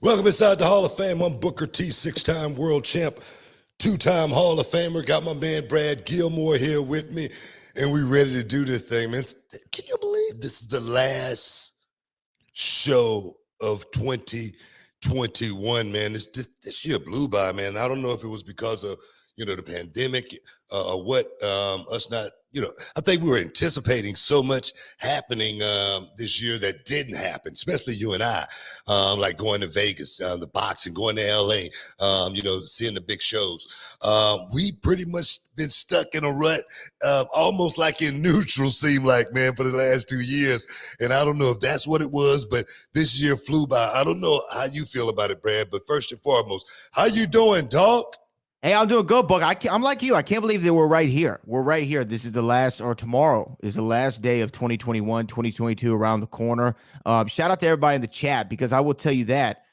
Welcome inside the Hall of Fame. I'm Booker T, six-time world champ, two-time Hall of Famer. Got my man Brad Gilmore here with me, and we ready to do this thing, man. Can you believe this is the last show of 2021, man? This year blew by, man. I don't know if it was because of, the pandemic or what, us not, I think we were anticipating so much happening this year that didn't happen, especially you and I, like going to Vegas, the boxing, going to LA, seeing the big shows. We pretty much been stuck in a rut, almost like in neutral, seemed like, man, for the last 2 years. And I don't know if that's what it was, but this year flew by. I don't know how you feel about it, Brad, but first and foremost, how you doing, dog? Hey, I'm doing good, Buck. I'm like you. I can't believe that we're right here. We're right here. This is the last, or tomorrow is the last day of 2021, 2022 around the corner. Shout out to everybody in the chat, because I will tell you that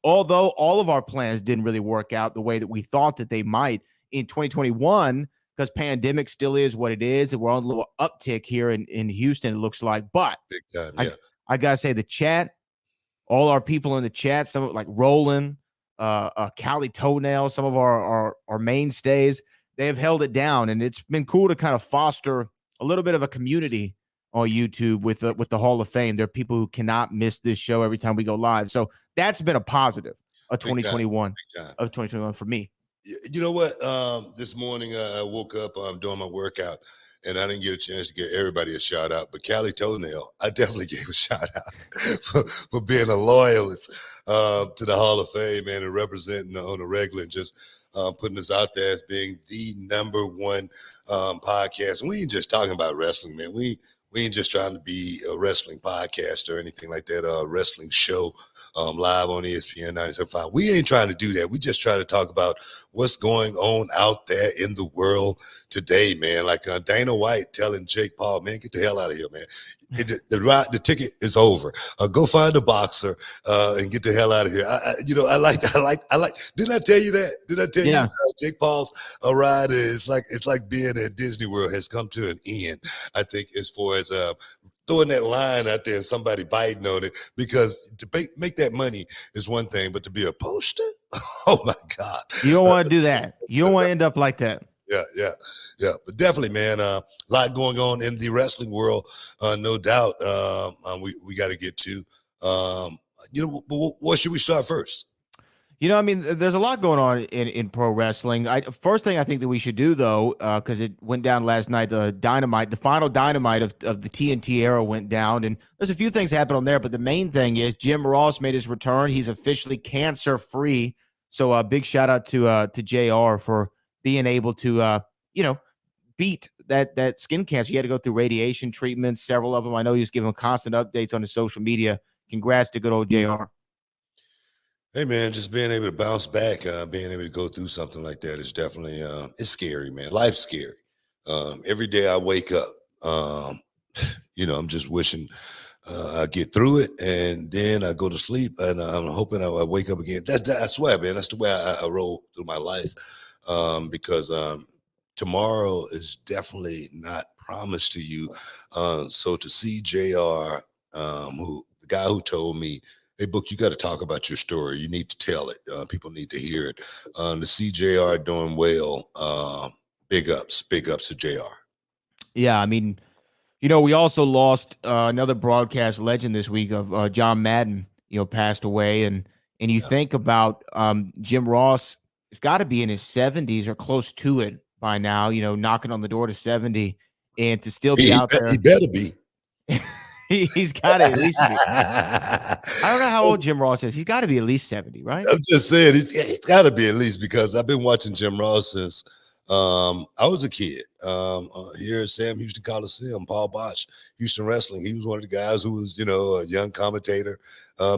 although all of our plans didn't really work out the way that we thought that they might in 2021, because pandemic still is what it is, and we're on a little uptick here in Houston, it looks like. But big time, yeah. I gotta say, the chat, all our people in the chat, some like Roland, Cali Toenail, some of our mainstays, they have held it down, and it's been cool to kind of foster a little bit of a community on YouTube with the Hall of Fame. There are people who cannot miss this show every time we go live, so that's been a positive of 2021 for me. You know what? This morning I woke up, doing my workout, and I didn't get a chance to give everybody a shout out, but Cali Toenail, I definitely gave a shout out for being a loyalist to the Hall of Fame, man, and representing on a regular, and just putting us out there as being the number one podcast. And we ain't just talking about wrestling, man. We ain't just trying to be a wrestling podcast or anything like that, a wrestling show live on ESPN 97.5. We ain't trying to do that. We just try to talk about what's going on out there in the world today, man. Like Dana White telling Jake Paul, man, get the hell out of here, man. The ticket is over. Go find a boxer and get the hell out of here. I like. Didn't I tell you that? Did I tell you Jake Paul's ride is it's like being at Disney World has come to an end. I think as far as throwing that line out there and somebody biting on it, because to make that money is one thing, but to be a poster, oh my God, you don't want to do that. You don't want to end up like that. Yeah. But definitely, man, a lot going on in the wrestling world, no doubt. We got to get to. What should we start first? There's a lot going on in pro wrestling. First thing I think that we should do, though, because it went down last night, the final Dynamite of the TNT era went down, and there's a few things happened on there, but the main thing is Jim Ross made his return. He's officially cancer-free, so a big shout-out to JR for being able to, beat that skin cancer. He had to go through radiation treatments, several of them. I know he was giving constant updates on his social media. Congrats to good old JR. Hey, man, just being able to bounce back, being able to go through something like that is definitely, it's scary, man. Life's scary. Every day I wake up, I'm just wishing I get through it, and then I go to sleep, and I'm hoping I wake up again. I swear, man, that's the way I roll through my life, because tomorrow is definitely not promised to you. So to see JR who the guy who told me, "Hey, Book, you got to talk about your story. You need to tell it. People need to hear it." The CJR doing well. Big ups to JR. Yeah, I mean, we also lost another broadcast legend this week of John Madden. Passed away, and you Yeah. think about Jim Ross. It's got to be in his 70s or close to it by now. Knocking on the door to 70, and to still be out He there. better be. He's got to at least be. I'm I don't know how old Jim Ross is. He's got to be at least 70, right? just saying he's got to be at least, because I've been watching Jim Ross since I was a kid. Here at Sam Houston Coliseum, Paul Bosch, Houston Wrestling. He was one of the guys who was, a young commentator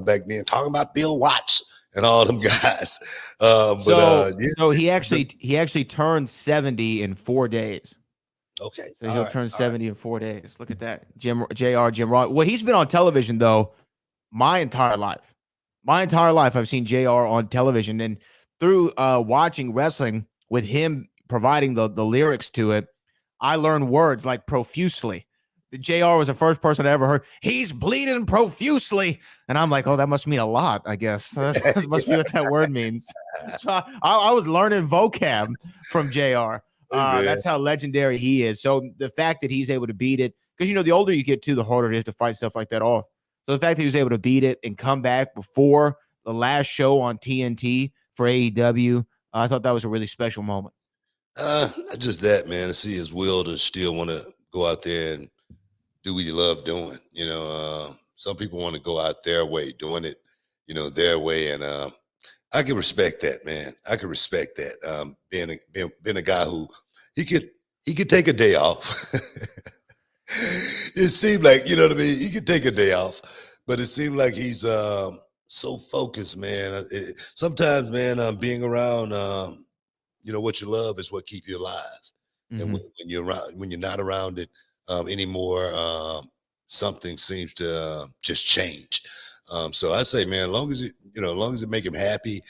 back then, talking about Bill Watts and all them guys. So he actually turned 70 in 4 days. Okay. So he'll turn 70 in 4 days. Look at that. Jim Ross. Well, he's been on television though my entire life. My entire life I've seen JR on television, and through watching wrestling with him providing the lyrics to it, I learned words like profusely. The JR was the first person I ever heard. He's bleeding profusely. And I'm like, oh, that must mean a lot, I guess. That must be what that word means. So I was learning vocab from JR. That's how legendary he is. So the fact that he's able to beat it, because the older you get too, the harder it is to fight stuff like that off. So the fact that he was able to beat it and come back before the last show on TNT for AEW, I thought that was a really special moment. Not just that, man. To see his will to still want to go out there and do what you love doing. Some people want to go out their way, doing it, their way, and I can respect that, man. I can respect that. Being a guy who he could take a day off. It seemed like, you know what I mean? He could take a day off, but it seemed like he's so focused, man. Sometimes, man, being around what you love is what keep you alive. Mm-hmm. And when you're not around it anymore, something seems to just change. So I say, man, as long as it make him happy,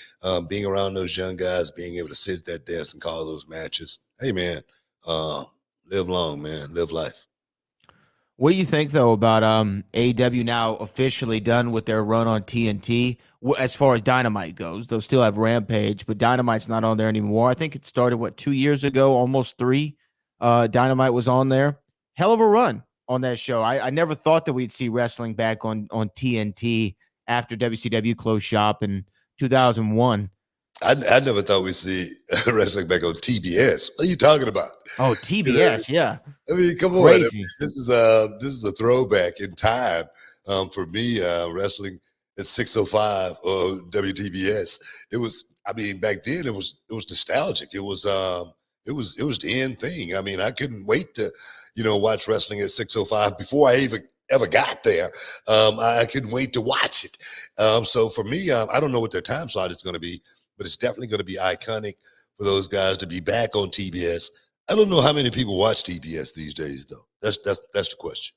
being around those young guys, being able to sit at that desk and call those matches. Hey, man, live long, man, live life. What do you think though about AEW now officially done with their run on TNT as far as Dynamite goes? They'll still have Rampage, but Dynamite's not on there anymore. I think it started 2 years ago, almost 3. Dynamite was on there. Hell of a run on that show. I never thought that we'd see wrestling back on TNT after WCW closed shop in 2001. I never thought we'd see wrestling back on TBS. What are you talking about? Oh, TBS, yeah. I mean, come on. This is a throwback in time for me. Wrestling at 605 WTBS. It was. I mean, back then it was nostalgic. It was the end thing. I mean, I couldn't wait to watch wrestling at 605 before I even ever got there. I couldn't wait to watch it. So for me, I don't know what their time slot is going to be, but it's definitely going to be iconic for those guys to be back on TBS. I don't know how many people watch TBS these days, though. That's the question.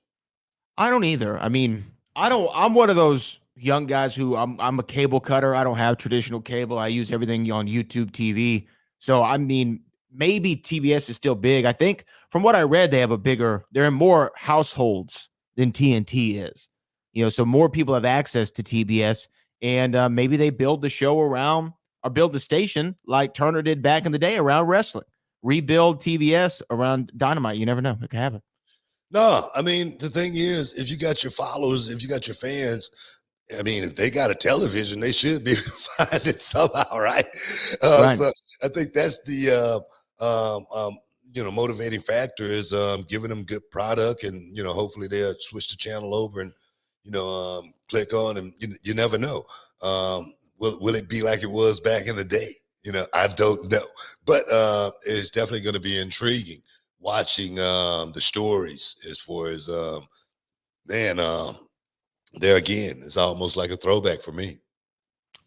I don't either. I mean, I'm one of those young guys who I'm a cable cutter. I don't have traditional cable. I use everything on YouTube TV. So I mean, maybe TBS is still big. I think from what I read, they're in more households than TNT is. So more people have access to TBS, and maybe they build the show around or build the station like Turner did back in the day around wrestling. Rebuild TBS around Dynamite. You never know. It can happen. No, I mean, the thing is, if you got your followers, if you got your fans, I mean, if they got a television, they should be able to find it somehow, right? Right. So I think that's the motivating factor is giving them good product, and hopefully they'll switch the channel over and click on, and you never know. Will it be like it was back in the day? I don't know, but it's definitely going to be intriguing watching the stories as far as there again, it's almost like a throwback for me.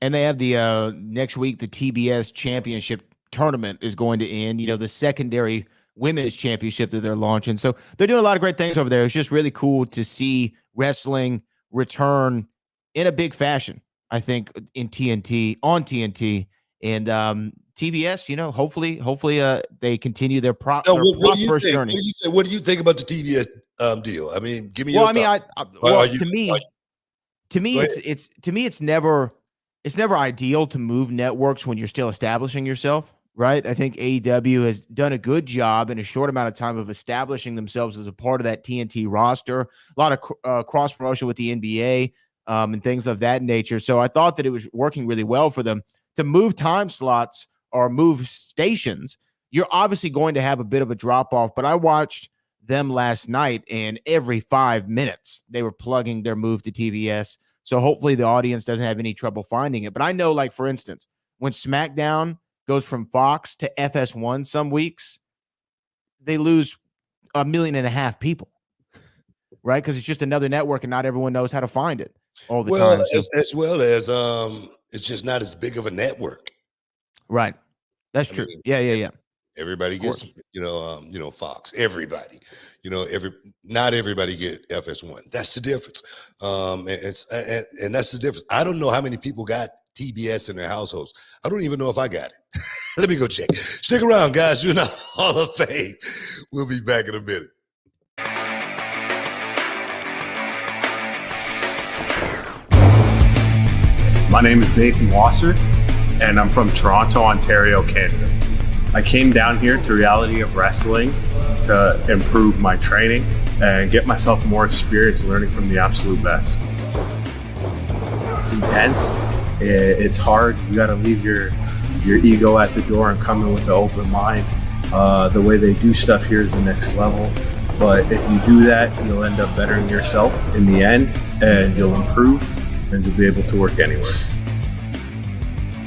And they have the next week, the TBS championship tournament is going to end, the secondary women's championship that they're launching. So they're doing a lot of great things over there. It's just really cool to see wrestling return in a big fashion, I think, on TNT and TBS, hopefully they continue their prosperous journey. What do you think about the deal? I mean, give me Well, your I mean, thoughts. Are well, you? to me, Go ahead. it's never ideal to move networks when you're still establishing yourself, right? I think AEW has done a good job in a short amount of time of establishing themselves as a part of that TNT roster. A lot of cross promotion with the NBA and things of that nature. So I thought that it was working really well for them to move time slots or move stations. You're obviously going to have a bit of a drop off, but I watched them last night, and every 5 minutes they were plugging their move to TBS. So hopefully the audience doesn't have any trouble finding it. But I know, like, for instance, when SmackDown goes from Fox to FS1 some weeks, they lose 1.5 million people, right? Because it's just another network and not everyone knows how to find it all the Well, time. So, as well as it's just not as big of a network. right. That's I true. mean, Yeah. everybody Of gets, course. Fox. Everybody, not everybody get FS1. That's the difference. And that's the difference. I don't know how many people got TBS in their households. I don't even know if I got it. Let me go check. Stick around, guys. You're in the Hall of Fame. We'll be back in a minute. My name is Nathan Wasser, and I'm from Toronto, Ontario, Canada. I came down here to Reality of Wrestling to improve my training and get myself more experience learning from the absolute best. It's intense. It's hard. You got to leave your ego at the door and come in with an open mind. The way they do stuff here is the next level. But if you do that, you'll end up bettering yourself in the end, and you'll improve, and you'll be able to work anywhere.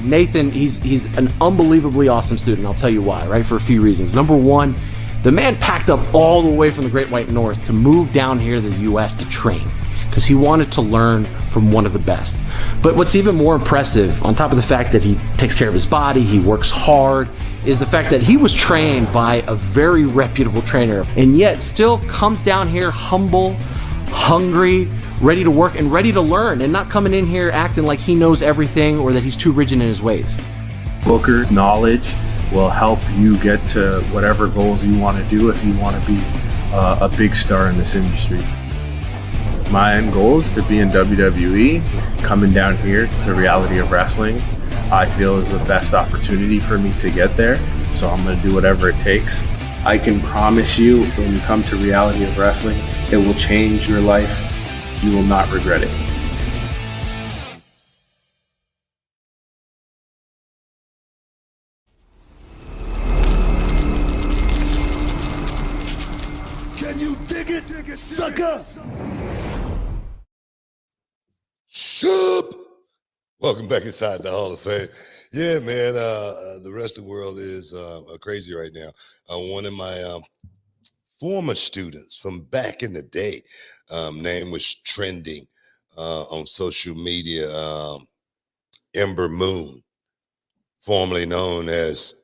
Nathan, he's an unbelievably awesome student. I'll tell you why, right? For a few reasons. Number one, the man packed up all the way from the Great White North to move down here to the U.S. to train because he wanted to learn from one of the best. But what's even more impressive, on top of the fact that he takes care of his body, he works hard, is the fact that he was trained by a very reputable trainer and yet still comes down here humble, hungry, ready to work and ready to learn, and not coming in here acting like he knows everything or that he's too rigid in his ways. Booker's knowledge will help you get to whatever goals you want to do if you want to be a big star in this industry. My end goal is to be in WWE. Coming down here to Reality of Wrestling, I feel is the best opportunity for me to get there, so I'm going to do whatever it takes. I can promise you, when you come to Reality of Wrestling, it will change your life. You will not regret it. Can you dig it, sucker? Shoop. Welcome back inside the Hall of Fame. Yeah, man. The wrestling world is crazy right now. One of my former students from back in the day, name was trending on social media. Ember Moon, formerly known as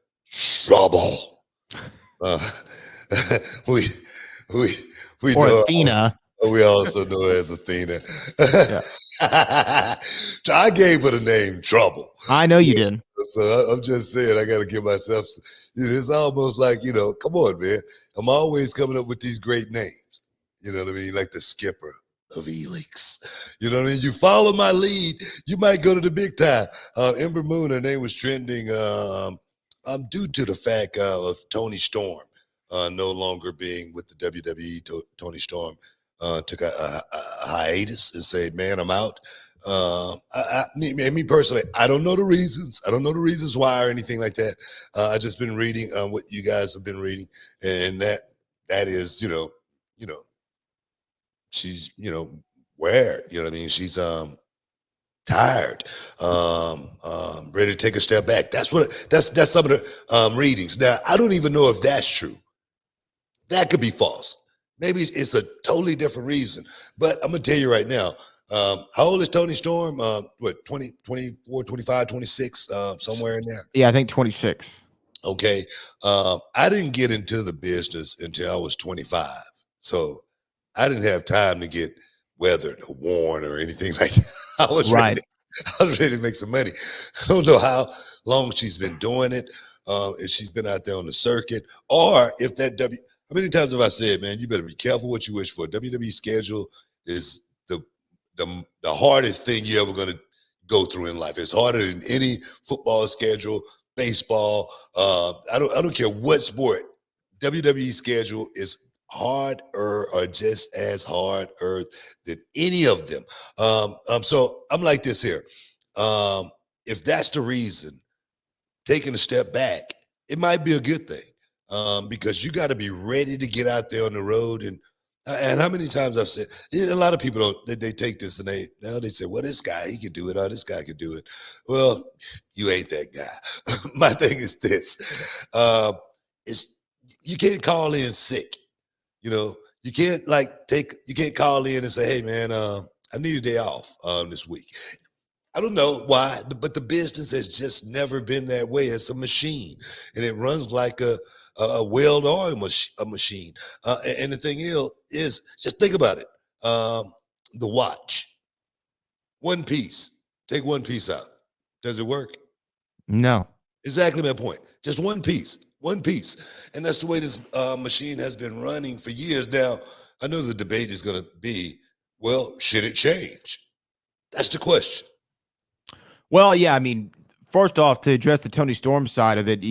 Trouble. We we Or know Athena. we also know her as Athena. Yeah. I gave her the name Trouble. I know you did. So I'm just saying, I got to give myself. It's almost like, come on, man. I'm always coming up with these great names. You know what I mean? Like the skipper of Elix. You know what I mean? You follow my lead, you might go to the big time. Ember Moon, her name was trending due to the fact of Toni Storm no longer being with the WWE. Toni Storm took a hiatus and said, man, I'm out. Me personally, I don't know the reasons. I don't know the reasons why or anything like that. I just been reading what you guys have been reading, and that is, she's, where, you know what I mean? She's tired, ready to take a step back. That's some of the readings. Now, I don't even know if that's true. That could be false. Maybe it's a totally different reason. But I'm going to tell you right now, how old is Toni Storm? 20, 24, 25, 26, somewhere in there? Yeah, I think 26. Okay. I didn't get into the business until I was 25. So I didn't have time to get weathered or worn or anything like that. I was ready to make some money. I don't know how long she's been doing it, if she's been out there on the circuit, or if that How many times have I said, man, you better be careful what you wish for? WWE schedule is the hardest thing you're ever going to go through in life. It's harder than any football schedule, baseball. I don't care what sport. WWE schedule is harder or just as harder than any of them. So I'm like this here. If that's the reason, taking a step back, it might be a good thing, because you got to be ready to get out there on the road. And how many times I've said, a lot of people they take this and they say, well, this guy, he can do it, or this guy can do it. Well, you ain't that guy. My thing is this, it's you can't call in sick. You can't you can't call in and say, hey man, I need a day off this week. I don't know why, but the business has just never been that way. It's a machine, and it runs like a well-oiled machine. And the thing is, just think about it. The watch, one piece. Take one piece out. Does it work? No. Exactly my point. Just one piece. And that's the way this machine has been running for years. Now, I know the debate is going to be, well, should it change? That's the question. Well, yeah, I mean, first off, to address the Toni Storm side of it,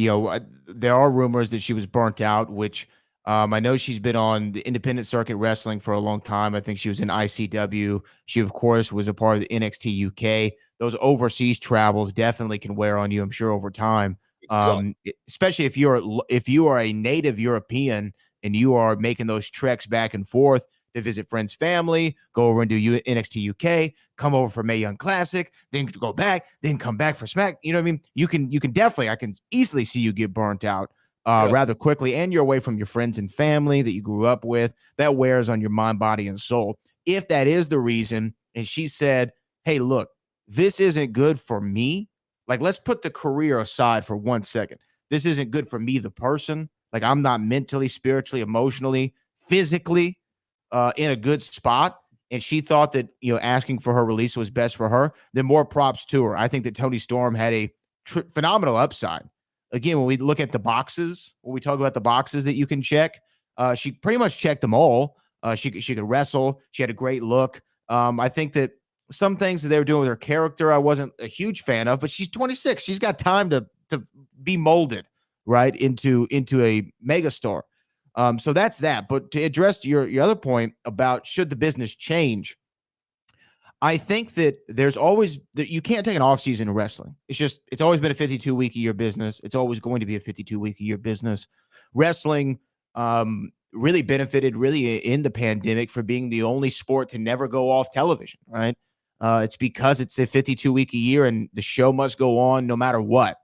there are rumors that she was burnt out, which I know she's been on the independent circuit wrestling for a long time. I think she was in ICW. She, of course, was a part of the NXT UK. Those overseas travels definitely can wear on you, I'm sure, over time. Especially if you are a native European and you are making those treks back and forth to visit friends, family, go over and do NXT UK, come over for Mae Young Classic, then go back, then come back for Smack. You know what I mean? You can definitely, I can easily see you get burnt out rather quickly, and you're away from your friends and family that you grew up with. That wears on your mind, body, and soul. If that is the reason, and she said, hey, look, this isn't good for me. Like, let's put the career aside for 1 second. This isn't good for me, the person. Like, I'm not mentally, spiritually, emotionally, physically in a good spot. And she thought that, asking for her release was best for her. Then more props to her. I think that Toni Storm had a phenomenal upside. Again, when we look at the boxes, when we talk about the boxes that you can check, she pretty much checked them all. She could wrestle. She had a great look. I think that some things that they were doing with her character, I wasn't a huge fan of, but she's 26. She's got time to be molded right into a megastar. So that's that. But to address your other point about should the business change, I think that there's always that you can't take an off season in wrestling. It's always been a 52-week-a-year business. It's always going to be a 52-week-a-year business. Wrestling really benefited in the pandemic for being the only sport to never go off television, right? It's because it's a 52-week-a-year and the show must go on no matter what.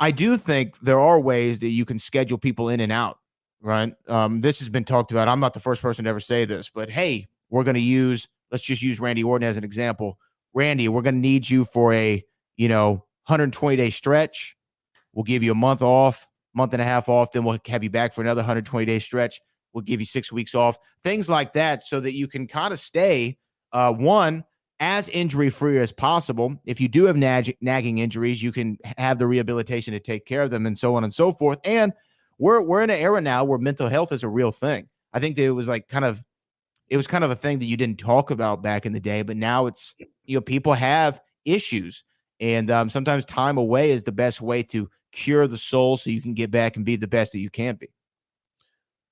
I do think there are ways that you can schedule people in and out, right? This has been talked about. I'm not the first person to ever say this, but hey, let's just use Randy Orton as an example. Randy, we're going to need you for a, 120-day stretch. We'll give you a month off, month and a half off. Then we'll have you back for another 120-day stretch. We'll give you 6 weeks off, things like that, so that you can kind of stay, one, as injury-free as possible. If you do have nagging injuries, you can have the rehabilitation to take care of them, and so on and so forth. And we're in an era now where mental health is a real thing. I think that it was kind of a thing that you didn't talk about back in the day, but now it's, people have issues, and sometimes time away is the best way to cure the soul so you can get back and be the best that you can be.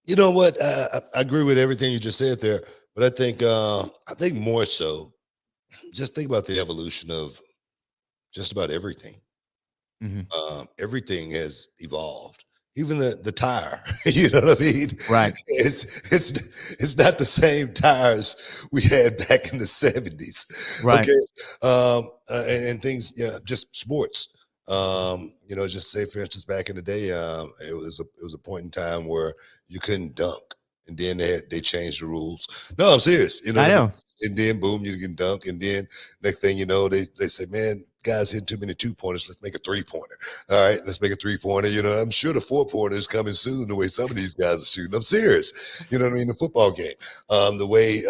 You know what? I agree with everything you just said there, but I think more so, just think about the evolution of just about everything. Mm-hmm. Everything has evolved. Even the tire, you know what I mean? Right. It's not the same tires we had back in the 70s. Right. Okay. And things, just sports. Just say for instance, back in the day, it was a point in time where you couldn't dunk. And then they changed the rules. No, I'm serious. I know. And then boom, you can dunk. And then next thing you know, they say, man, guys hitting too many 2-pointers. Let's make a 3-pointer. All right, let's make a 3-pointer. I'm sure the 4-pointer is coming soon. The way some of these guys are shooting, I'm serious. You know what I mean? The football game, the way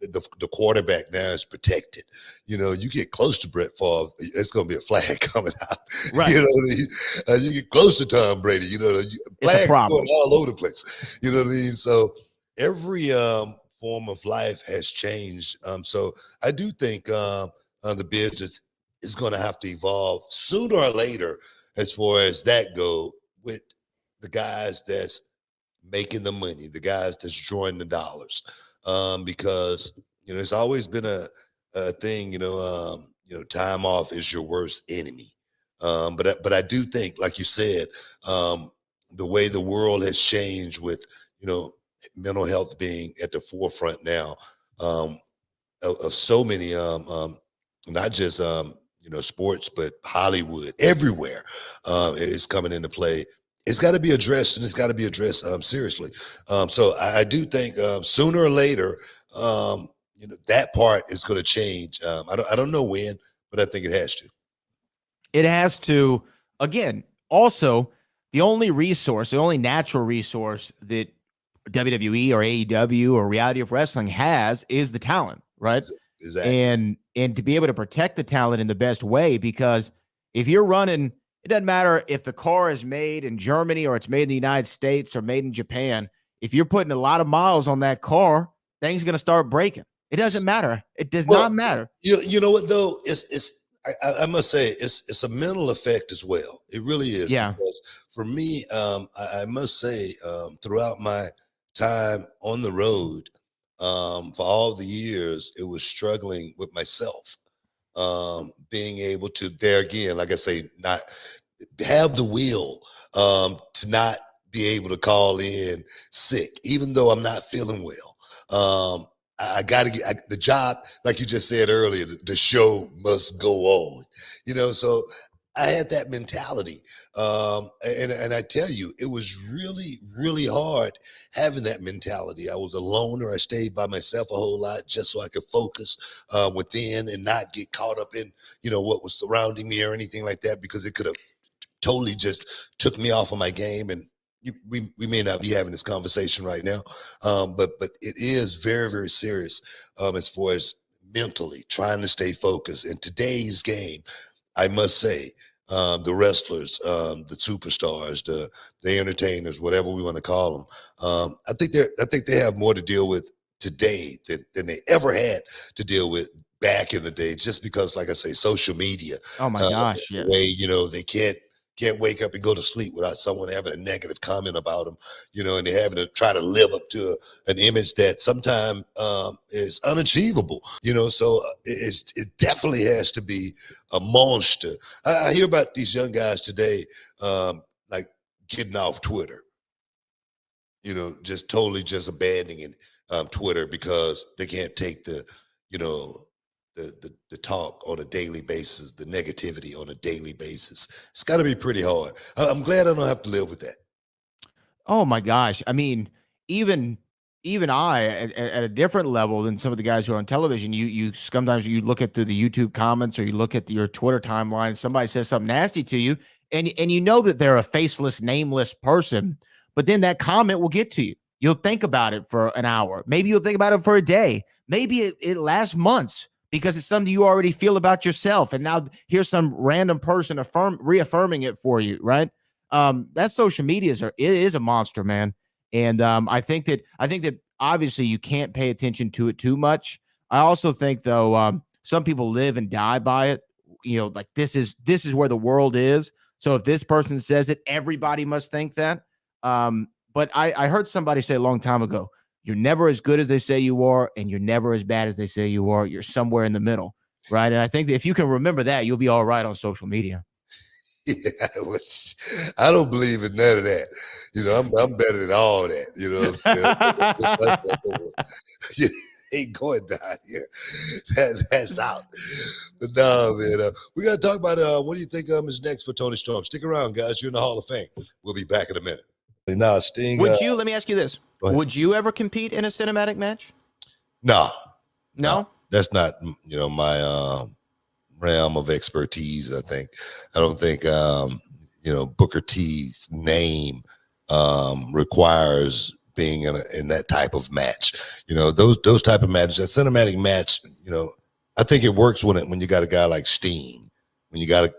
the quarterback now is protected. You know, you get close to Brett Favre, it's going to be a flag coming out. Right. You know what I mean? You get close to Tom Brady, you know, flags going all over the place. You know what I mean? So every form of life has changed. So I do think the business is going to have to evolve sooner or later as far as that go, with the guys that's making the money, the guys that's drawing the dollars. Because you know it's always been a thing. Time off is your worst enemy. But I do think, like you said, the way the world has changed with mental health being at the forefront now, of so many not just sports, but Hollywood, everywhere is coming into play. It's got to be addressed, and it's got to be addressed seriously. So I do think sooner or later, that part is going to change. I don't know when, but I think it has to. It has to. Again, also, the only natural resource that WWE or AEW or reality of wrestling has is the talent, right? Exactly. And to be able to protect the talent in the best way, because if you're running, it doesn't matter if the car is made in Germany or it's made in the United States or made in Japan. If you're putting a lot of miles on that car, things are going to start breaking. It doesn't matter. It does not matter. You know what though? I must say it's a mental effect as well. It really is. Yeah. Because for me, I must say, throughout my time on the road, for all the years, it was struggling with myself. Being able to, there again, like I say, not have the will to not be able to call in sick, even though I'm not feeling well. I got to get the job, like you just said earlier, the show must go on, so I had that mentality. And I tell you, it was really, really hard having that mentality. I was a loner. I stayed by myself a whole lot just so I could focus within and not get caught up in, what was surrounding me or anything like that, because it could have totally just took me off of my game. And we may not be having this conversation right now, but it is very, very serious as far as mentally trying to stay focused. In today's game, I must say, the wrestlers, the superstars, the entertainers, whatever we want to call them, I think they have more to deal with today than they ever had to deal with back in the day. Just because, like I say, social media. Oh my gosh, yes. The way they can't wake up and go to sleep without someone having a negative comment about them, and they're having to try to live up to an image that sometimes is unachievable, so it definitely has to be a monster. I hear about these young guys today, like getting off Twitter, just totally just abandoning Twitter because they can't take the talk on a daily basis, the negativity on a daily basis. It's got to be pretty hard. I'm glad I don't have to live with that. Oh my gosh. I mean, even I at a different level than some of the guys who are on television, you sometimes you look at through the YouTube comments or you look at your Twitter timeline, somebody says something nasty to you, and you know that they're a faceless, nameless person, but then that comment will get to you. You'll think about it for an hour. Maybe you'll think about it for a day. Maybe it lasts months, because it's something you already feel about yourself. And now here's some random person reaffirming it for you, right? That social media it is a monster, man. And I think that obviously you can't pay attention to it too much. I also think, though, some people live and die by it. Like this is where the world is. So if this person says it, everybody must think that. But I heard somebody say a long time ago, you're never as good as they say you are, and you're never as bad as they say you are. You're somewhere in the middle, right? And I think that if you can remember that, you'll be all right on social media. Yeah, I don't believe in none of that. I'm better than all that. You know what I'm saying? Ain't going down here. That's out. But no, man. We got to talk about what do you think is next for Toni Storm? Stick around, guys. You're in the Hall of Fame. We'll be back in a minute. Now, Sting. Let me ask you this. Would you ever compete in a cinematic match? No. That's not, my realm of expertise. I don't think, Booker T's name requires being in that type of match. Those type of matches, that cinematic match. I think it works when you got a guy like Steen, when you got a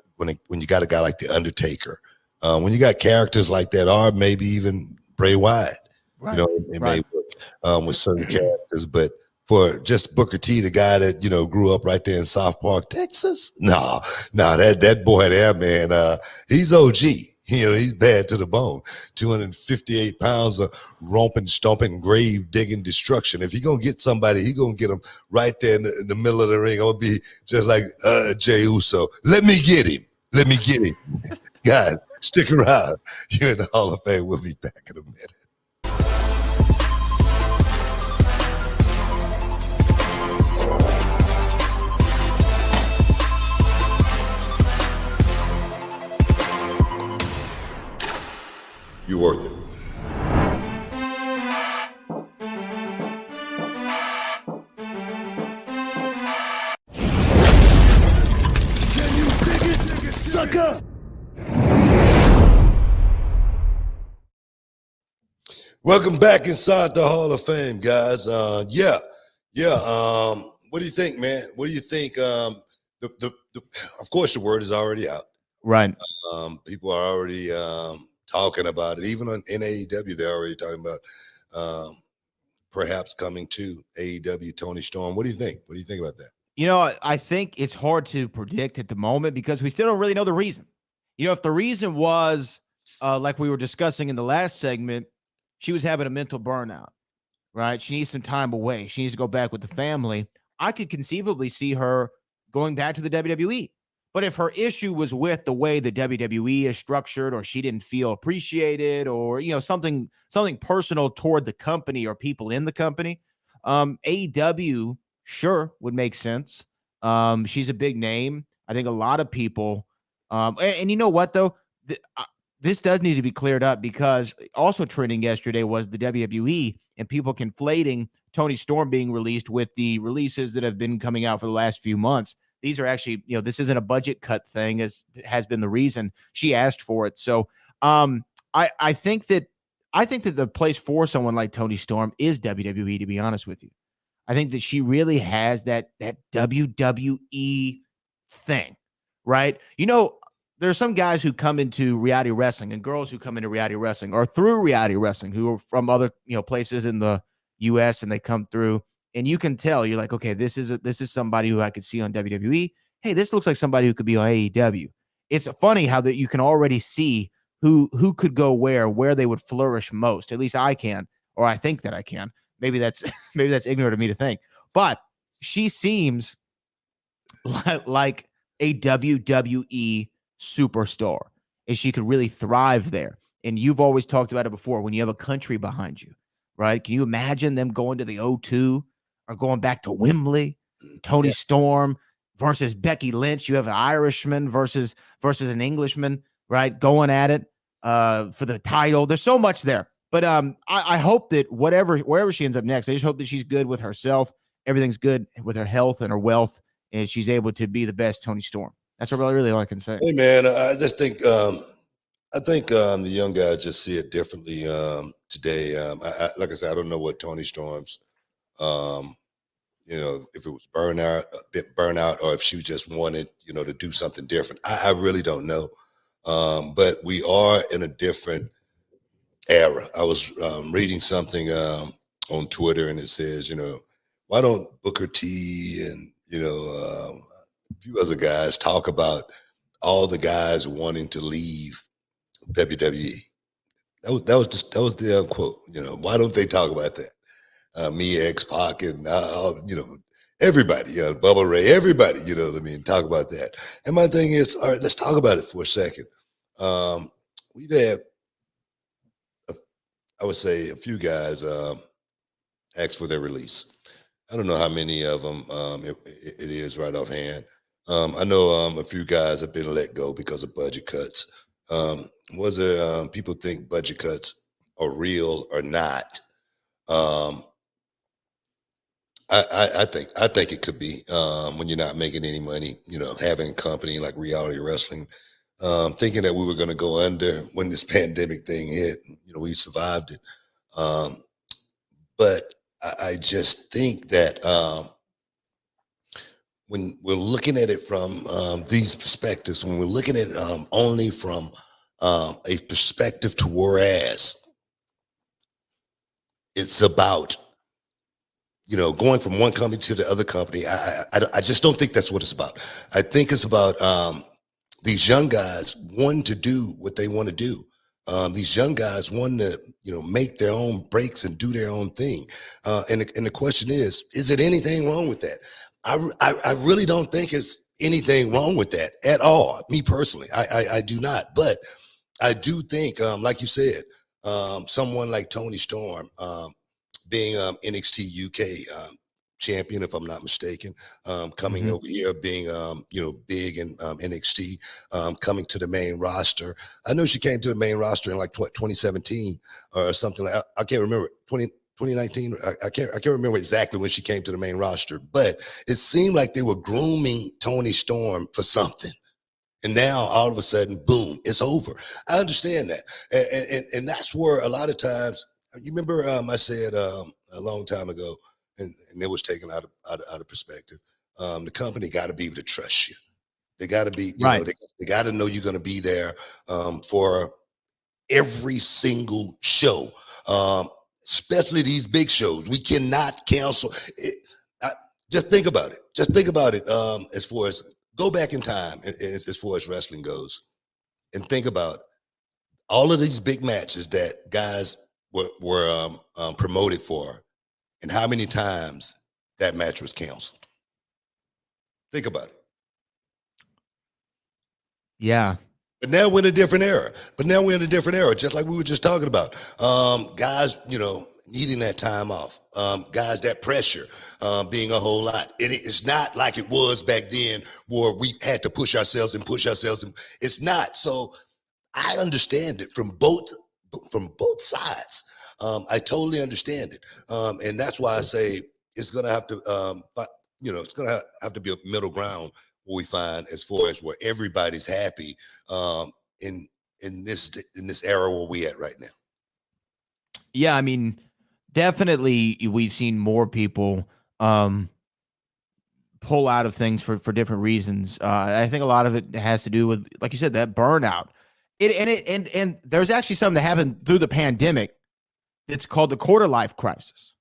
guy like the Undertaker, when you got characters like that, or maybe even Bray Wyatt. Right. It may work with certain characters, but for just Booker T, the guy that grew up right there in South Park, Texas, that boy there, man, he's OG. He's bad to the bone. 258 pounds of romping, stomping, grave digging destruction. If he gonna get somebody, he gonna get him right there in the middle of the ring. I'm gonna be just like Jey Uso. Let me get him. Guys, stick around. You're in the Hall of Fame. We'll be back in a minute. You worth it. Can you dig it, sucker? Welcome back inside the Hall of Fame, guys. What do you think, man? What do you think? Of course, the word is already out. Right. People are already talking about it. Even in AEW, they're already talking about perhaps coming to AEW Toni Storm. What do you think? What do you think about that? I think it's hard to predict at the moment because we still don't really know the reason. If the reason was, like we were discussing in the last segment, she was having a mental burnout, right? She needs some time away. She needs to go back with the family. I could conceivably see her going back to the WWE. But if her issue was with the way the WWE is structured, or she didn't feel appreciated, or something personal toward the company or people in the company, AEW sure would make sense. She's a big name. I think a lot of people, and you know what though, this does need to be cleared up, because also trending yesterday was the WWE and people conflating Toni Storm being released with the releases that have been coming out for the last few months. These are actually, this isn't a budget cut thing, as has been the reason she asked for it. So I think that the place for someone like Toni Storm is WWE, to be honest with you. I think that she really has that WWE thing, right? There are some guys who come into reality wrestling and girls who come into reality wrestling or through reality wrestling who are from other, places in the US, and they come through. And you can tell, you're like, okay, this is somebody who I could see on WWE. Hey, this looks like somebody who could be on AEW. It's funny how that you can already see who could go where they would flourish most. At least I can, or I think that I can. Maybe that's ignorant of me to think. But she seems like a WWE superstar, and she could really thrive there. And you've always talked about it before, when you have a country behind you, right? Can you imagine them going to the O2? Or going back to Wembley, Toni Storm versus Becky Lynch. You have an Irishman versus an Englishman, right? Going at it for the title. There's so much there. But I hope that wherever she ends up next, I just hope that she's good with herself. Everything's good with her health and her wealth, and she's able to be the best Toni Storm. That's really all I can say. Hey, man, I just think the young guys just see it differently today. Like I said, I don't know what Toni Storm's if it was burnout, or if she just wanted, to do something different. I really don't know. But we are in a different era. I was reading something on Twitter, and it says, why don't Booker T and, a few other guys talk about all the guys wanting to leave WWE? That was the quote. Why don't they talk about that? Me, X-Pac, and everybody, Bubba Ray, everybody, talk about that. And my thing is, all right, let's talk about it for a second. We've had, I would say, a few guys ask for their release. I don't know how many of them it is right offhand. I know a few guys have been let go because of budget cuts. Was there people think budget cuts are real or not? I think it could be when you're not making any money, having a company like Reality Wrestling, thinking that we were going to go under when this pandemic thing hit. We survived it. but I just think that when we're looking at it from these perspectives, when we're looking at it only from a perspective to whereas it's about, going from one company to the other company. I just don't think that's what it's about. I think it's about these young guys wanting to do what they want to do. These young guys wanting to, make their own breaks and do their own thing. And the question is it anything wrong with that? I really don't think it's anything wrong with that at all. Me personally, I do not. But I do think, like you said, someone like Tony Storm, being NXT UK champion, if I'm not mistaken, coming over here, being big in NXT, coming to the main roster. I know she came to the main roster in like 2017 or something. I can't remember 2019. I can't remember exactly when she came to the main roster, but it seemed like they were grooming Toni Storm for something. And now all of a sudden, boom, it's over. I understand that. And that's where a lot of times, you remember I said a long time ago, and it was taken out of perspective. The company got to be able to trust you. They got to be, Right. They got to know you're going to be there for every single show, especially these big shows. We cannot cancel it. Just think about it. Just think about it as far as go back in time as far as wrestling goes, and think about all of these big matches that guys were promoted for, and how many times that match was canceled. Think about it. Yeah. But now we're in a different era. Just like we were just talking about. Guys, needing that time off. Guys, that pressure being a whole lot. And it's not like it was back then where we had to push ourselves. It's not. So I understand it from both sides. I totally understand it. And that's why I say it's going to have to, it's going to have to be a middle ground where we find as far as where everybody's happy in this era where we at right now. Yeah, I mean, definitely we've seen more people pull out of things for different reasons. I think a lot of it has to do with, like you said, that burnout. And there's actually something that happened through the pandemic. It's called the quarter life crisis,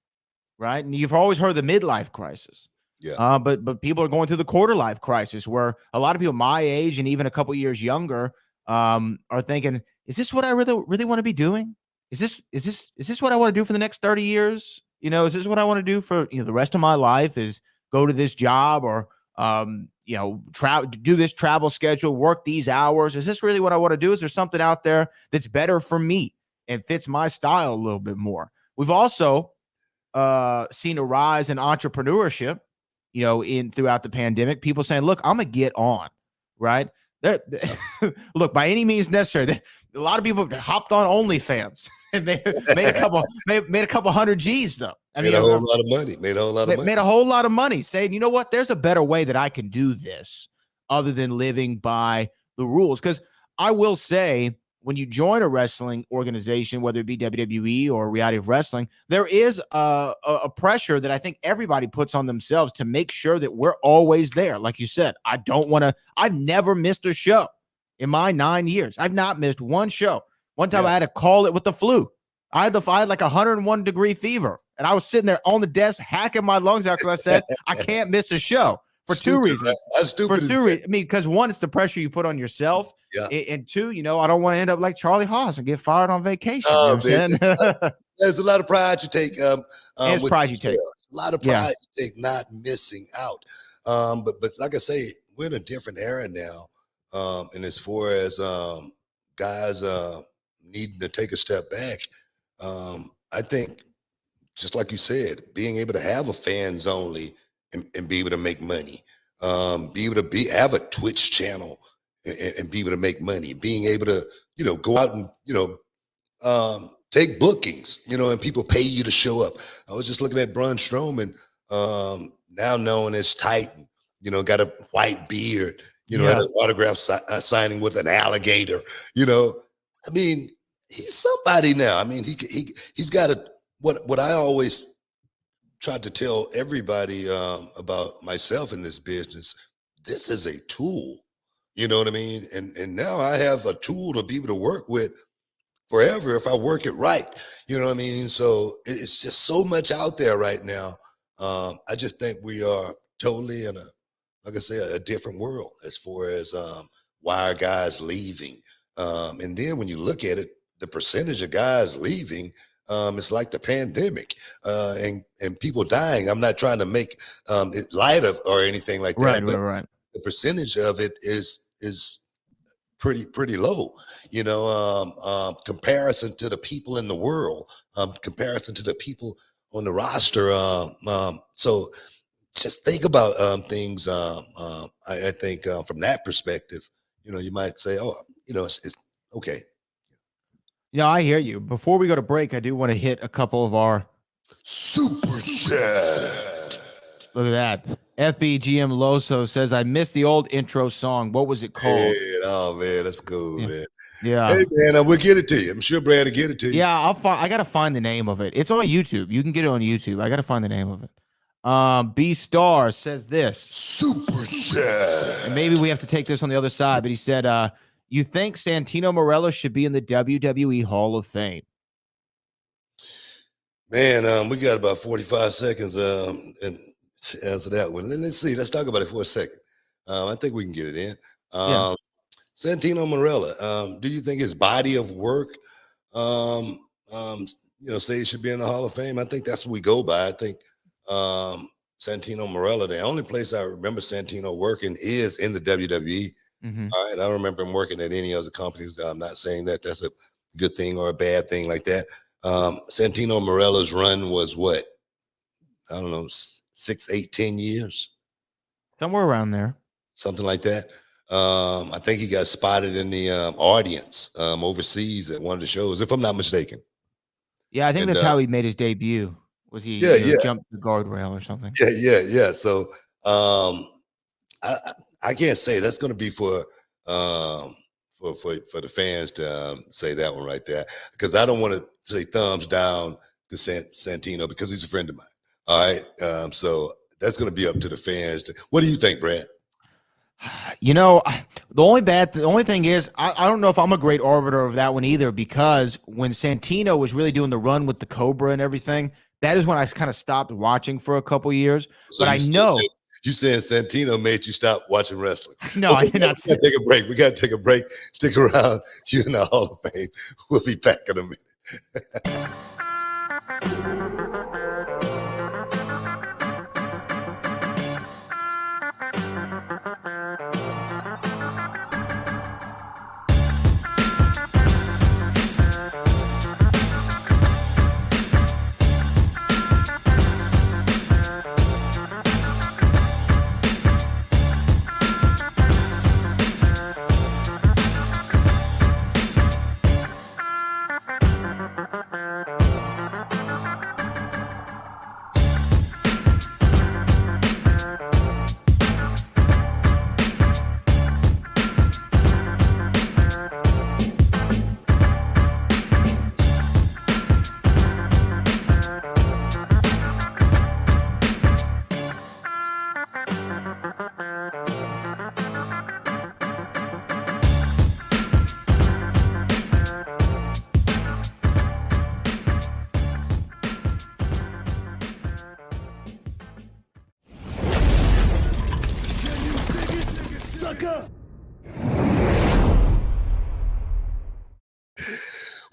right? And you've always heard the midlife crisis. Yeah. But people are going through the quarter life crisis, where a lot of people my age and even a couple years younger are thinking, is this what I really want to be doing? Is this what I want to do for the next 30 years? Is this what I want to do for the rest of my life? Is go to this job or do this travel schedule, work these hours? Is this really what I want to do? Is there something out there that's better for me and fits my style a little bit more? We've also seen a rise in entrepreneurship, throughout the pandemic. People saying, look, I'm gonna get on, right? Look, by any means necessary. A lot of people hopped on OnlyFans and made a couple hundred G's though. Made a whole lot of money. Made a whole lot of money saying, you know what, there's a better way that I can do this other than living by the rules. Because I will say, when you join a wrestling organization, whether it be WWE or Reality of Wrestling, there is a pressure that I think everybody puts on themselves to make sure that we're always there. Like you said, I've never missed a show in my 9 years. I've not missed one show. One time I had to call it with the flu. I had like 101 degree fever, and I was sitting there on the desk hacking my lungs out because I said, I can't miss a show. For two reasons. I mean, because one, it's the pressure you put on yourself. Yeah. And two, I don't want to end up like Charlie Haas and get fired on vacation. There's a lot of pride you take. There's pride you take. A lot of pride you take not missing out. But like I say, we're in a different era now. And as far as guys needing to take a step back, I think, just like you said, being able to have a fans only and be able to make money, be able to have a Twitch channel and be able to make money, being able to, go out and, take bookings, and people pay you to show up. I was just looking at Braun Strowman, now known as Titan, got a white beard, had an autograph signing with an alligator, I mean, he's somebody now. I mean, he's got what I always tried to tell everybody about myself in this business. This is a tool. You know what I mean? And now I have a tool to be able to work with forever if I work it right. You know what I mean? So it's just so much out there right now. I just think we are totally in a, like I say, a different world as far as why are guys leaving. And then when you look at it, the percentage of guys leaving, it's like the pandemic and people dying. I'm not trying to make it light of or anything like that, but Right. the percentage of it is pretty low, you know, comparison to the people in the world, comparison to the people on the roster. So just think about things. I think from that perspective, you know, you might say, oh, you know, it's okay. Yeah, I hear you. Before we go to break, I do want to hit a couple of our Super chat. look at that. FBGM Loso says, I missed the old intro song. What was it called? Man, oh man, that's cool, Yeah. man. Yeah. Hey man, we'll get it to you. I'm sure Brad will get it to you. Yeah, I gotta find the name of it. It's on YouTube. You can get it on YouTube. I gotta find the name of it. B Star says this. Super chat. And maybe we have to take this on the other side, but he said, you think Santino Marella should be in the WWE Hall of Fame? Man, we got about 45 seconds and to answer that one. Let's see. Let's talk about it for a second. I think we can get it in. Yeah. Santino Marella, do you think his body of work, you know, say he should be in the Hall of Fame? I think that's what we go by. I think Santino Marella, the only place I remember Santino working is in the WWE. Mm-hmm. All right. I don't remember him working at any other companies. I'm not saying that that's a good thing or a bad thing like that. Santino Marella's run was what? I don't know, 6, 8, 10 years. Somewhere around there. Something like that. I think he got spotted in the audience overseas at one of the shows, if I'm not mistaken. Yeah, I think And, that's how he made his debut. Was he jumped the guardrail or something? Yeah. So I can't say that's going to be for the fans to say that one right there, because I don't want to say thumbs down to Santino because he's a friend of mine. All right. So that's going to be up to the fans. What do you think, Brad? You know, the only thing is, I don't know if I'm a great arbiter of that one either, because when Santino was really doing the run with the Cobra and everything, that is when I kind of stopped watching for a couple years. So but I know you saying Santino made you stop watching wrestling. No, okay, I did not say. Take a break. We got to take a break. Stick around. You're in the Hall of Fame. We'll be back in a minute.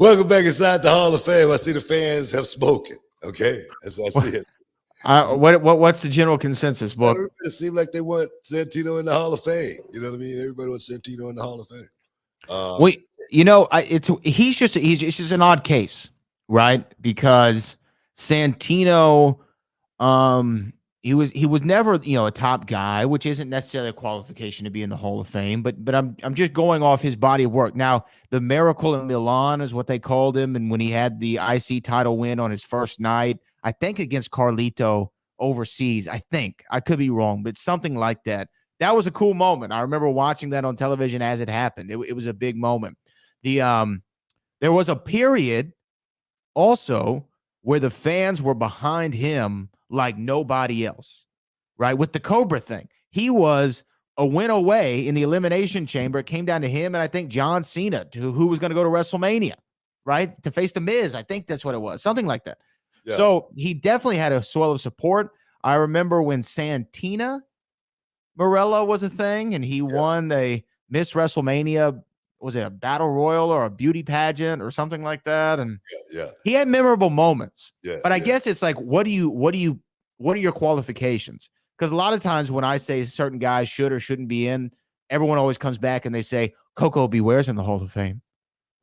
Welcome back inside the Hall of Fame. I see the fans have spoken. Okay, as I see it. What's the general consensus, Book? It seemed like they want Santino in the Hall of Fame. You know what I mean? Everybody wants Santino in the Hall of Fame. You know, he's just an odd case, right? Because Santino, he was never, a top guy, which isn't necessarily a qualification to be in the Hall of Fame. But I'm just going off his body of work. Now, the Miracle in Milan is what they called him, and when he had the IC title win on his first night, I think against Carlito overseas. I think I could be wrong, but something like that. That was a cool moment. I remember watching that on television as it happened. It was a big moment. There was a period also where the fans were behind him like nobody else, right? With the Cobra thing, he was a win away in the Elimination Chamber. It came down to him and I think John Cena, who was going to go to WrestleMania, right? To face The Miz. I think that's what it was, something like that. Yeah. So he definitely had a swell of support. I remember when Santina Marella was a thing and he won a Miss WrestleMania. Was it a battle royal or a beauty pageant or something like that? And he had memorable moments. But I guess it's like, what are your qualifications? Because a lot of times when I say certain guys should or shouldn't be in, everyone always comes back and they say Coco Beware's in the Hall of Fame,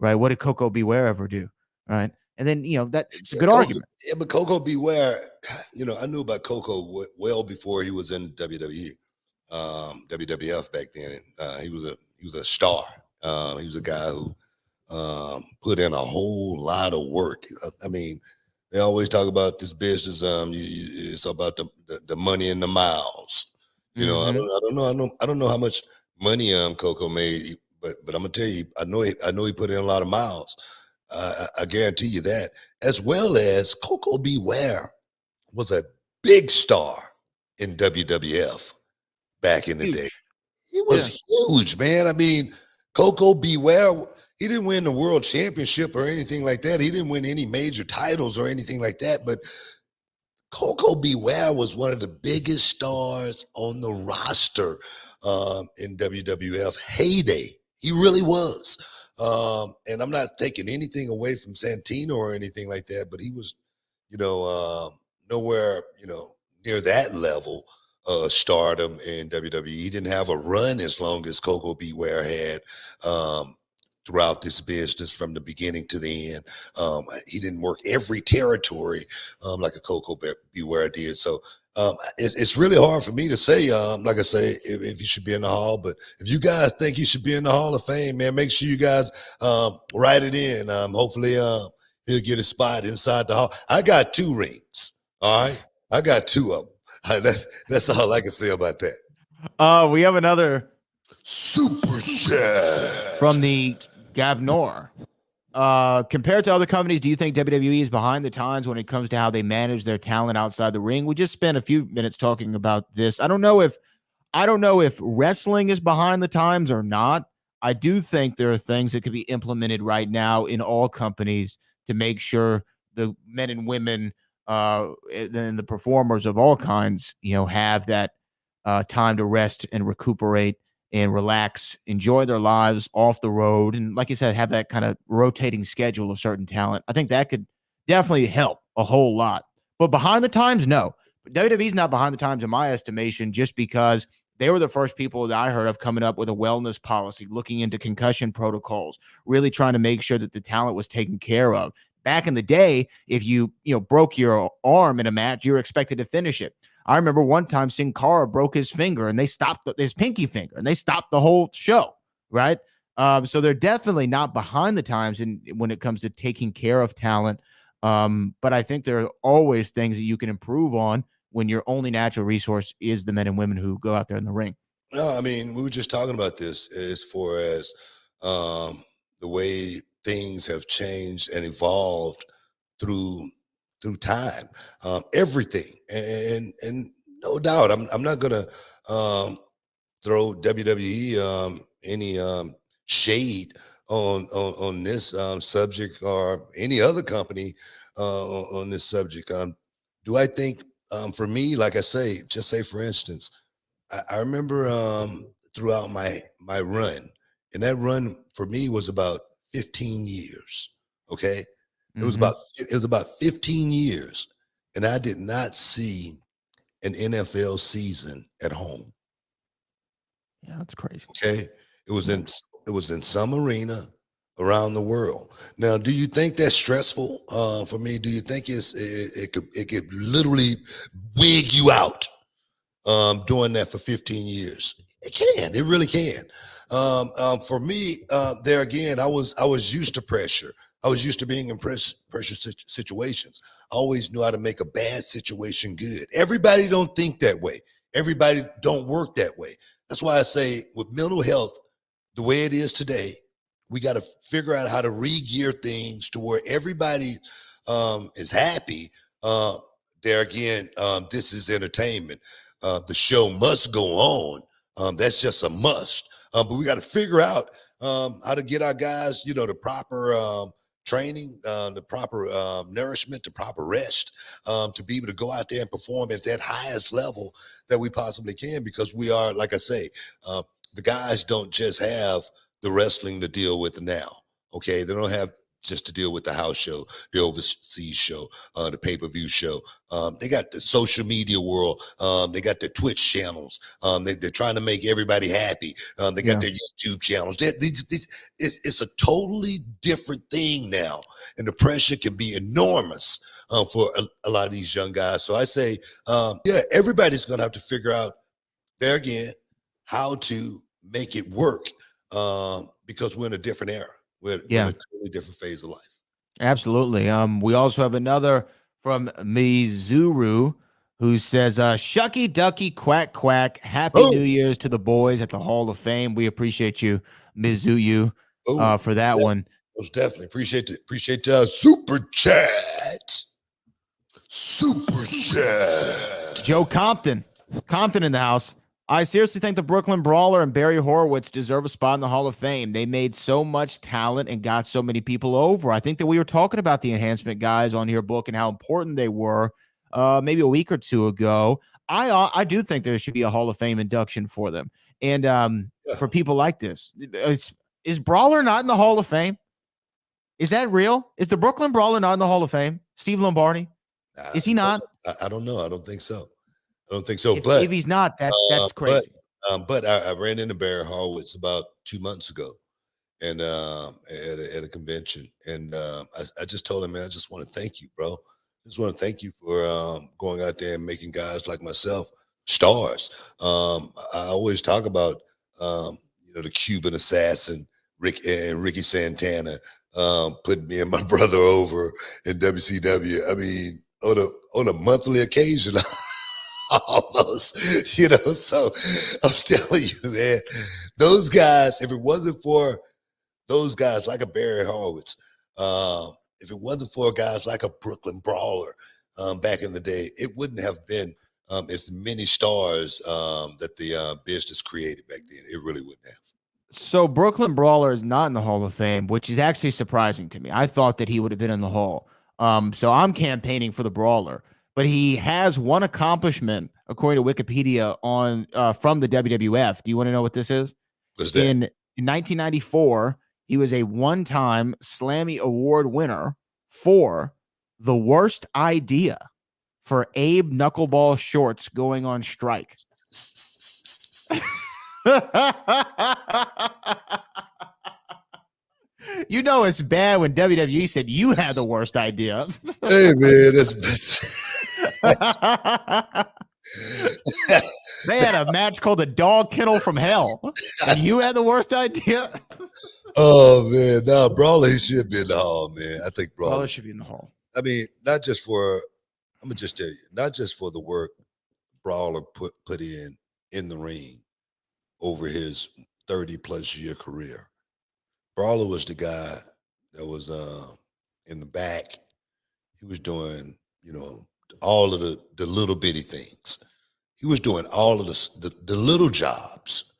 right? What did Coco Beware ever do, right? And then, it's a good argument. Yeah, but Coco Beware, I knew about Coco well before he was in WWE, WWF back then. He was a star. He was a guy who put in a whole lot of work. I mean, they always talk about this business. It's about the money and the miles. I don't know how much money Coco made, but I'm gonna tell you, I know he put in a lot of miles. I guarantee you that, as well as Coco Beware was a big star in WWF back in the day. He was huge, man. I mean, Coco Beware, he didn't win the world championship or anything like that. He didn't win any major titles or anything like that. But Coco Beware was one of the biggest stars on the roster in WWF heyday. He really was. And I'm not taking anything away from Santino or anything like that, but he was, nowhere, near that level. Stardom in WWE. He didn't have a run as long as Coco Beware had throughout this business from the beginning to the end. He didn't work every territory like a Coco Beware did. So it's really hard for me to say, like I say, if he should be in the Hall. But if you guys think he should be in the Hall of Fame, man, make sure you guys write it in. Hopefully he'll get a spot inside the Hall. I got 2 rings. All right. I got 2 of them. That's all I can say about that. We have another super chat from the Gavnor. Compared to other companies, do you think WWE is behind the times when it comes to how they manage their talent outside the ring? We just spent a few minutes talking about this. I don't know if wrestling is behind the times or not. I do think there are things that could be implemented right now in all companies to make sure the men and women and the performers of all kinds, have that time to rest and recuperate and relax, enjoy their lives off the road. And like you said, have that kind of rotating schedule of certain talent. I think that could definitely help a whole lot. But behind the times, no. WWE's not behind the times in my estimation, just because they were the first people that I heard of coming up with a wellness policy, looking into concussion protocols, really trying to make sure that the talent was taken care of. Back in the day, if you broke your arm in a match, you were expected to finish it. I remember one time Sin Cara broke his finger and they stopped his pinky finger and they stopped the whole show, right? So they're definitely not behind the times when it comes to taking care of talent. But I think there are always things that you can improve on when your only natural resource is the men and women who go out there in the ring. No, I mean, we were just talking about this as far as the way things have changed and evolved through time, everything, and no doubt, I'm not gonna throw WWE any shade on this subject or any other company on this subject. Do I think, for me, like I say, just say for instance, I remember throughout my run, and that run for me was about 15 years. Okay. It was about 15 years, and I did not see an NFL season at home. Yeah, that's crazy. Okay. It was in some arena around the world. Now, do you think that's stressful for me? Do you think it could literally wig you out doing that for 15 years? It really can. For me, there again, I was used to pressure. I was used to being in pressure situations. I always knew how to make a bad situation good. Everybody don't think that way. Everybody don't work that way. That's why I say with mental health, the way it is today, we got to figure out how to re-gear things to where everybody is happy. there again, this is entertainment. The show must go on. That's just a must. But we got to figure out how to get our guys, the proper training, the proper nourishment, the proper rest, to be able to go out there and perform at that highest level that we possibly can. Because we are, like I say, the guys don't just have the wrestling to deal with now. Okay, they don't have just to deal with the house show, the overseas show, the pay-per-view show. They got the social media world. They got the Twitch channels. They're trying to make everybody happy. They got their YouTube channels. It's a totally different thing now, and the pressure can be enormous for a lot of these young guys. So I say, everybody's going to have to figure out there again how to make it work, because we're in a different era. We're in a totally different phase of life. Absolutely. We also have another from Mizuru who says, Shucky Ducky Quack Quack. Happy New Year's to the boys at the Hall of Fame. We appreciate you, Mizuyu, for that one. Most definitely. Appreciate the super chat. Super chat. Joe Compton in the house. I seriously think the Brooklyn Brawler and Barry Horowitz deserve a spot in the Hall of Fame. They made so much talent and got so many people over. I think that we were talking about the enhancement guys on here book and how important they were maybe a week or two ago. I do think there should be a Hall of Fame induction for them. And for people like this, is Brawler not in the Hall of Fame? Is that real? Is the Brooklyn Brawler not in the Hall of Fame? Steve Lombardi? Is he not? I don't know. I don't think so. If he's not, that's crazy. But I ran into Barry Horowitz about 2 months ago, and at a convention, and I just told him, man, I just want to thank you, bro. I just want to thank you for going out there and making guys like myself stars. I always talk about the Cuban assassin Ricky Santana putting me and my brother over in WCW. I mean, on a monthly occasion. Almost, so I'm telling you, man, those guys, if it wasn't for those guys like a Barry Horowitz, if it wasn't for guys like a Brooklyn Brawler back in the day, it wouldn't have been as many stars that the business created back then. It really wouldn't have. So Brooklyn Brawler is not in the Hall of Fame, which is actually surprising to me. I thought that he would have been in the Hall. So I'm campaigning for the Brawler. But he has one accomplishment, according to Wikipedia, on from the WWF. Do you want to know what this is? What's that? In 1994, he was a one-time Slammy Award winner for the worst idea for Abe Knuckleball Shorts going on strike. You know it's bad when WWE said you had the worst idea. Hey, man, that's They had a match called the Dog Kennel from Hell, and you had the worst idea. Oh man, no, Brawler, he should be in the Hall, man. I think Brawler should be in the Hall. I mean, not just for, I'm gonna just tell you, not just for the work Brawler put in the ring over his 30+ year career. Brawler was the guy that was in the back. He was doing, all of the little bitty things. He was doing all of the little jobs,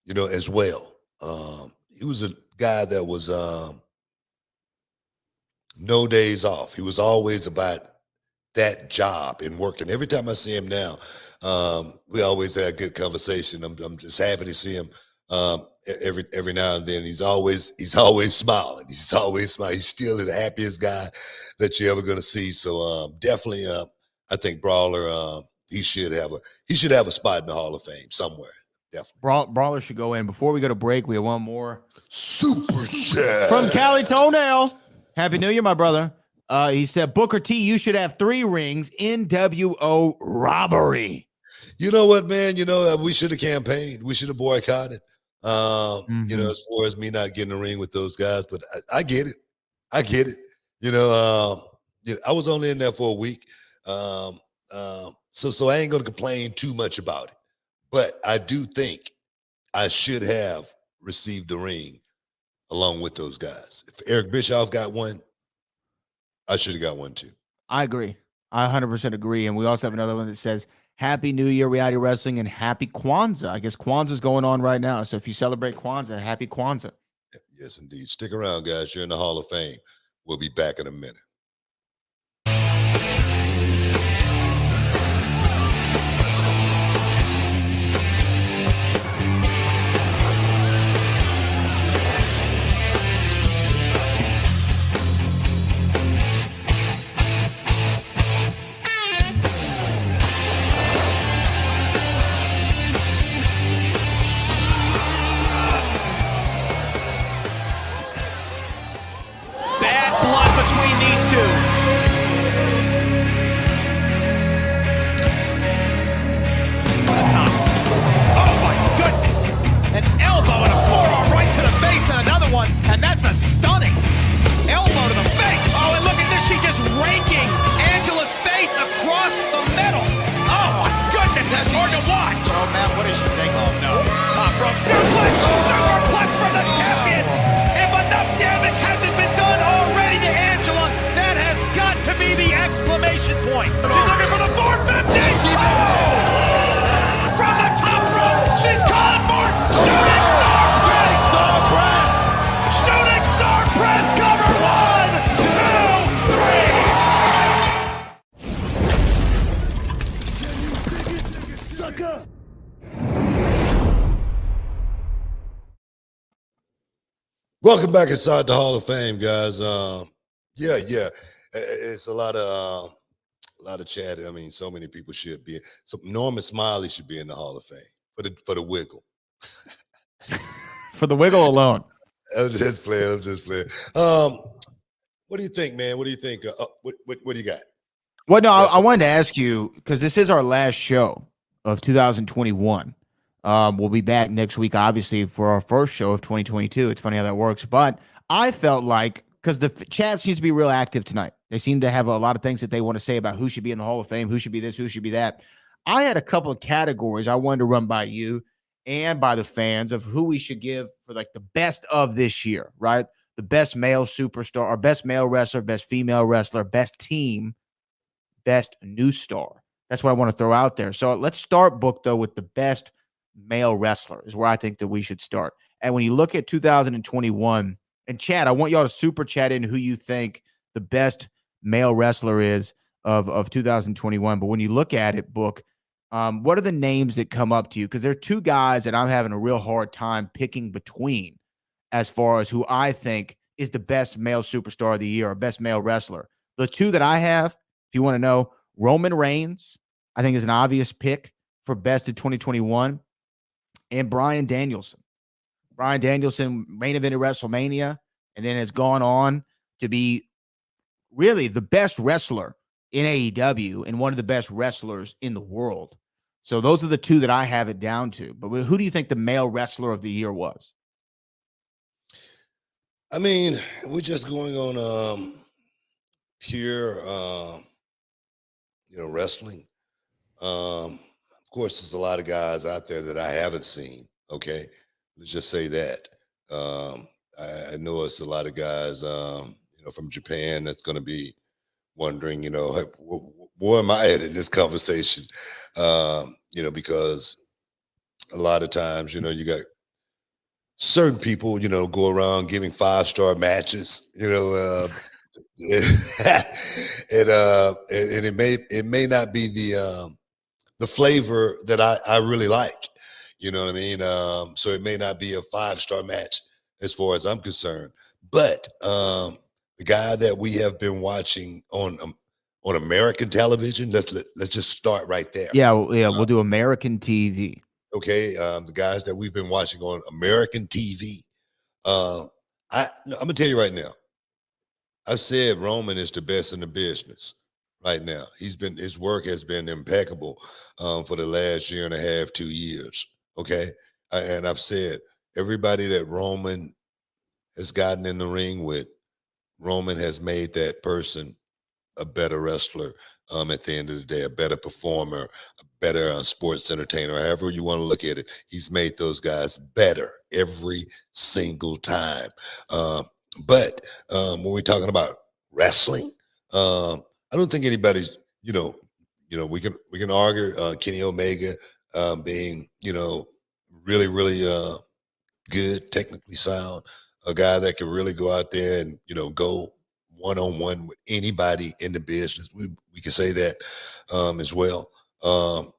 as well. He was a guy that was no days off. He was always about that job and working. Every time I see him now, we always have a good conversation. I'm just happy to see him every now and then. He's always smiling. He's always smiling. He's still the happiest guy that you're ever going to see. So definitely, I think Brawler, he should have a spot in the Hall of Fame somewhere. Definitely. Brawler should go in. Before we go to break, we have one more super chat from Cali Toenail. Happy New Year, my brother. He said, Booker T, you should have 3 rings. NWO robbery. You know what, man? We should have campaigned. We should have boycotted. As far as me not getting a ring with those guys, but I get it. I get it. I was only in there for a week. So I ain't gonna complain too much about it. But I do think I should have received a ring along with those guys. If Eric Bischoff got one, I should have got one too. I agree. I 100% agree. And we also have another one that says, Happy New Year, Reality Wrestling, and Happy Kwanzaa. I guess Kwanzaa's going on right now. So if you celebrate Kwanzaa, Happy Kwanzaa. Yes, indeed. Stick around, guys. You're in the Hall of Fame. We'll be back in a minute. Bad blood between these two. Top. Oh my goodness! An elbow and a forearm right to the face and another one, and that's a stunning elbow to the face. Oh, and look at this, she just raking Angela's face across the middle. Oh my goodness, that's hard to watch. Oh man, what is she thinking? Oh no. Top rope suplex! Superplex from the champion! If enough damage hasn't been done already to Angela, that has got to be the exclamation point. She's looking for the 450! Oh! From the top rope, she's calling for Shooting Star Press! Star press. Shooting Star Press cover 1, 2, 3! Sucker! Welcome back inside the Hall of Fame, guys. Yeah. It's a lot of chat. I mean, so many people should be. So Norman Smiley should be in the Hall of Fame for the wiggle. For the wiggle alone. I'm just playing. What do you think, man? What do you think? What do you got? Well, no, I wanted to ask you, because this is our last show of 2021. We'll be back next week, obviously, for our first show of 2022. It's funny how that works. But I felt like, because the chat seems to be real active tonight. They seem to have a lot of things that they want to say about who should be in the Hall of Fame, who should be this, who should be that. I had a couple of categories I wanted to run by you and by the fans of who we should give for like the best of this year, right? The best male superstar, or best male wrestler, best female wrestler, best team, best new star. That's what I want to throw out there. So let's start, Book, though, with the best male wrestler is where I think that we should start. And when you look at 2021, and Chad, I want y'all to super chat in who you think the best male wrestler is of 2021. But when you look at it, Book, what are the names that come up to you? Because there are two guys that I'm having a real hard time picking between as far as who I think is the best male superstar of the year or best male wrestler. The two that I have, if you want to know, Roman Reigns, I think is an obvious pick for best of 2021, and Bryan Danielson. Bryan Danielson main evented WrestleMania and then has gone on to be really the best wrestler in AEW and one of the best wrestlers in the world. So those are the two that I have it down to. But who do you think the male wrestler of the year was? I mean, we're just going on pure wrestling. Of course, there's a lot of guys out there that I haven't seen. Okay, let's just say that. I know it's a lot of guys, from Japan that's going to be wondering, where am I at in this conversation? Because a lot of times, you got certain people, go around giving 5-star matches, and it may not be the flavor that I really like. You know what I mean? So it may not be a 5-star match as far as I'm concerned. But the guy that we have been watching on American television, let's just start right there. We'll do American TV. Okay, the guys that we've been watching on American TV. I'm gonna tell you right now. I've said Roman is the best in the business right now. His work has been impeccable for the last year and a half, 2 years. Okay, and I've said everybody that Roman has gotten in the ring with, Roman has made that person a better wrestler. At the end of the day, a better performer, a better sports entertainer, however you want to look at it. He's made those guys better every single time. But when we're talking about wrestling, I don't think anybody's you know, we can argue Kenny Omega being, really, really good, technically sound, a guy that can really go out there and, go one on one with anybody in the business. We can say that as well. Um,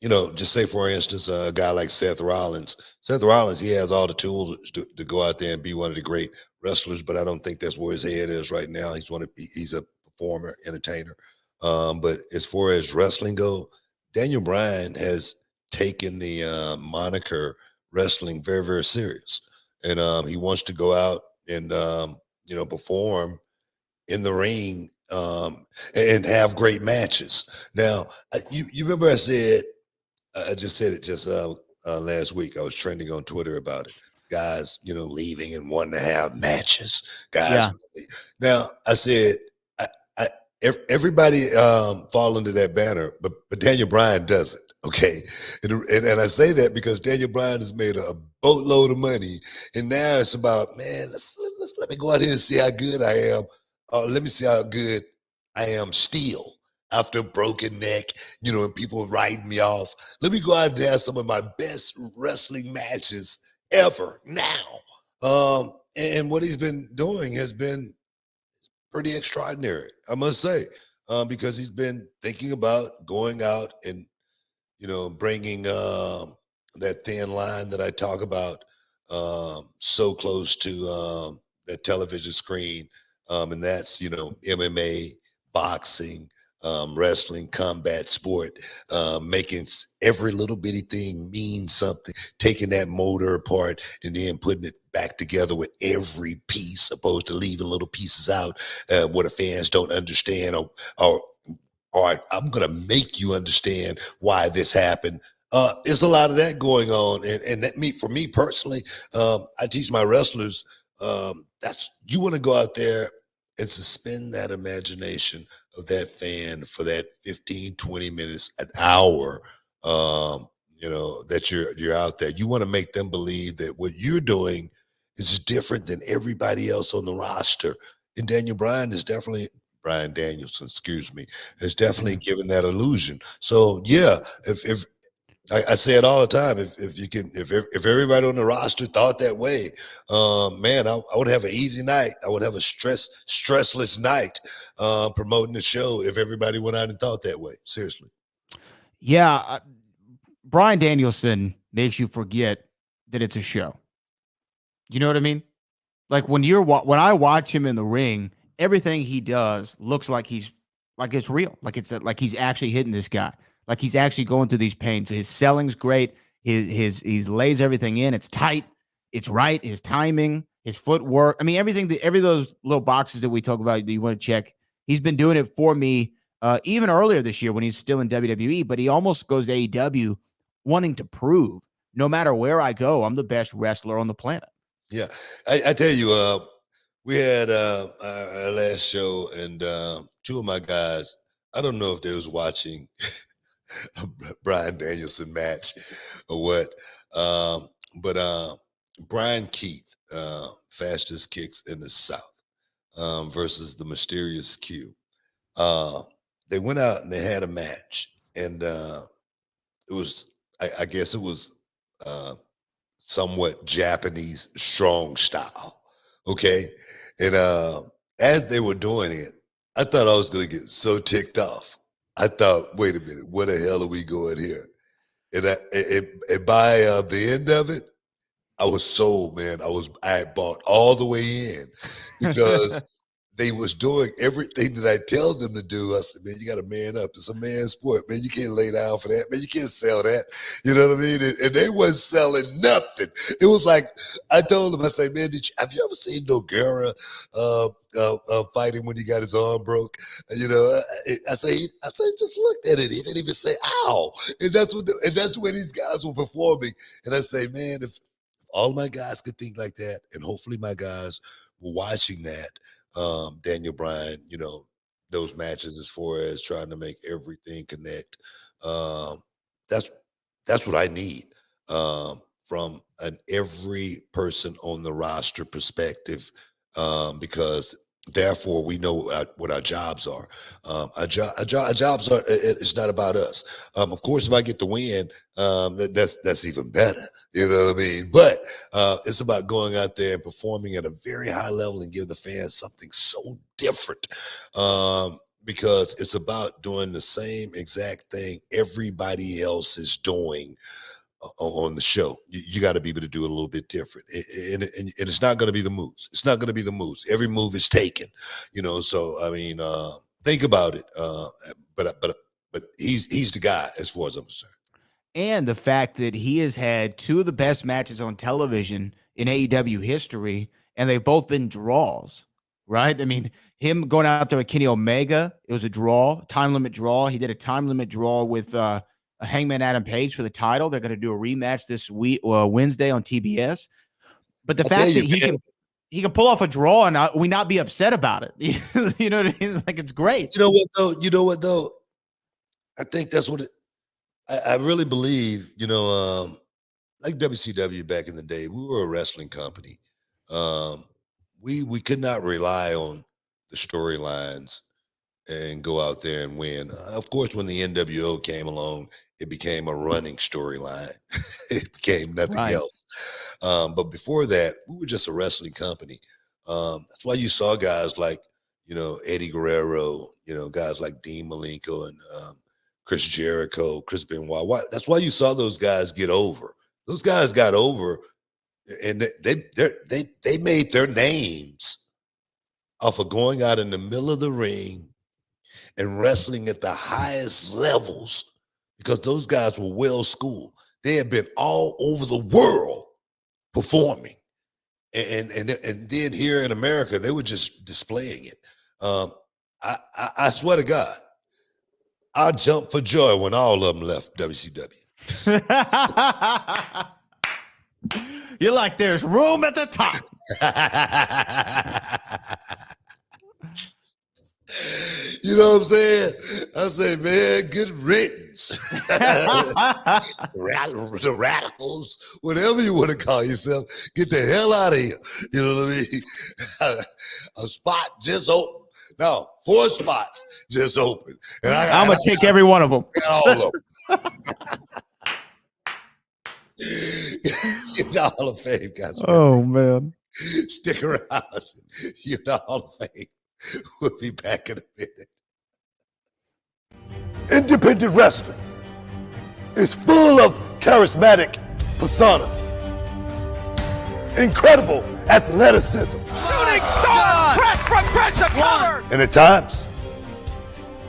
just say for instance, a guy like Seth Rollins. Seth Rollins, he has all the tools to go out there and be one of the great wrestlers, but I don't think that's where his head is right now. He's a performer, entertainer. But as far as wrestling go, Daniel Bryan has taken the moniker wrestling very, very serious, and he wants to go out and perform in the ring and have great matches. Now, you remember I said I just said it just last week. I was trending on Twitter about it. Guys, leaving and wanting to have matches. Guys, Yeah. now I said I, I, everybody fall under that banner, but Daniel Bryan doesn't. Okay, and I say that because Daniel Bryan has made a boatload of money, and now it's about, man. Let me go out here and see how good I am. Let me see how good I am still after a broken neck, and people writing me off. Let me go out and have some of my best wrestling matches ever now. And what he's been doing has been pretty extraordinary, I must say, because he's been thinking about going out and bringing that thin line that I talk about so close to that television screen. And that's, MMA, boxing, wrestling, combat sport, making every little bitty thing mean something, taking that motor apart and then putting it back together with every piece, opposed to leaving little pieces out what the fans don't understand or all right, I'm going to make you understand why this happened. There's a lot of that going on. And for me personally, I teach my wrestlers, that's, you want to go out there and suspend that imagination of that fan for that 15, 20 minutes, an hour, that you're out there. You want to make them believe that what you're doing is different than everybody else on the roster. And Brian Danielson, excuse me, has definitely given that illusion. So yeah, if I say it all the time, if everybody on the roster thought that way, man, I would have an easy night. I would have a stressless night promoting the show if everybody went out and thought that way. Seriously. Yeah. Brian Danielson makes you forget that it's a show. You know what I mean? Like when I watch him in the ring, everything he does looks like it's real. Like he's actually hitting this guy. Like he's actually going through these pains. His selling's great. He lays everything in. It's tight. It's right. His timing, his footwork. I mean, every those little boxes that we talk about that you want to check. He's been doing it for me even earlier this year when he's still in WWE. But he almost goes to AEW wanting to prove, no matter where I go, I'm the best wrestler on the planet. Yeah, I tell you, we had our last show, and two of my guys. I don't know if they was watching a Brian Danielson match or what, but Brian Keith, fastest kicks in the South, versus the mysterious Q. They went out and they had a match, and it was, I guess, it was. Somewhat Japanese strong style. Okay. And as they were doing it, I thought I was going to get so ticked off. I thought, wait a minute, where the hell are we going here? And by the end of it, I was sold, man. I had bought all the way in because they was doing everything that I tell them to do. I said, man, you got to man up. It's a man sport, man. You can't lay down for that, man. You can't sell that. You know what I mean? And they wasn't selling nothing. It was like, I told them, I said, man, have you ever seen Nogueira fighting when he got his arm broke? I say, just looked at it. He didn't even say, ow. And that's the way these guys were performing. And I say, man, if all my guys could think like that, and hopefully my guys were watching that, Daniel Bryan, those matches as far as trying to make everything connect. That's what I need from an every person on the roster perspective, because Therefore, we know what our jobs are. Our jobs are. It's not about us. Of course, if I get the win, that's even better. You know what I mean? But it's about going out there and performing at a very high level and give the fans something so different. Because it's about doing the same exact thing everybody else is doing on the show. You got to be able to do it a little bit different, and it's not going to be the moves. It's not going to be the moves. Every move is taken, So I mean, think about it. But he's the guy as far as I'm concerned. And the fact that he has had two of the best matches on television in AEW history, and they've both been draws, right? I mean, him going out there with Kenny Omega, it was a draw, time limit draw. He did a time limit draw with a Hangman Adam Page for the title. They're going to do a rematch this week, Wednesday on TBS. But the fact that he can pull off a draw and we not be upset about it, you know what I mean? Like, it's great. You know what though? I think that's what I really believe. Like WCW back in the day, we were a wrestling company. We could not rely on the storylines and go out there and win. Of course, when the NWO came along, it became a running storyline. It became nothing else. But before that, we were just a wrestling company. That's why you saw guys like, Eddie Guerrero, guys like Dean Malenko and Chris Jericho, Chris Benoit. That's why you saw those guys get over. Those guys got over, and they made their names off of going out in the middle of the ring and wrestling at the highest levels, because those guys were well schooled. They had been all over the world performing, and then here in America they were just displaying it. I swear to God, I jumped for joy when all of them left WCW. You're like, there's room at the top. You know what I'm saying? I say, man, good riddance. The radicals, whatever you want to call yourself, get the hell out of here. You know what I mean? A spot just open. No, 4 spots just open. And I'm going to take every one of them. All of them. You're the Hall of Fame, guys. Oh, man. Stick around. You're the Hall of Fame. We'll be back in a minute. Independent wrestling is full of charismatic persona, incredible athleticism, Shooting star! Press from pressure covered! and at times,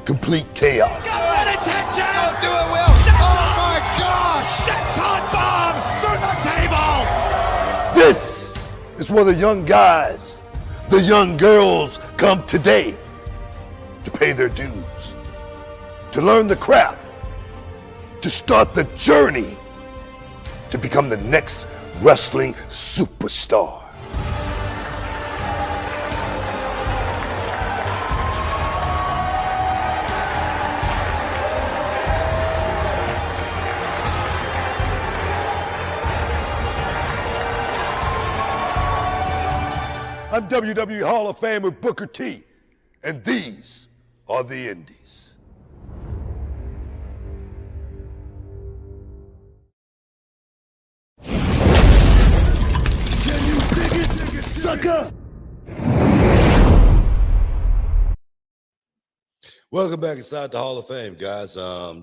complete chaos. Got attention! Don't do it, Will. Oh my gosh! Senton bomb through the table! This is where the young guys, the young girls come today to pay their dues, to learn the craft, to start the journey to become the next wrestling superstar. I'm WWE Hall of Famer Booker T, and these are the Indies. Can you dig it, sucker? Welcome back inside the Hall of Fame, guys. We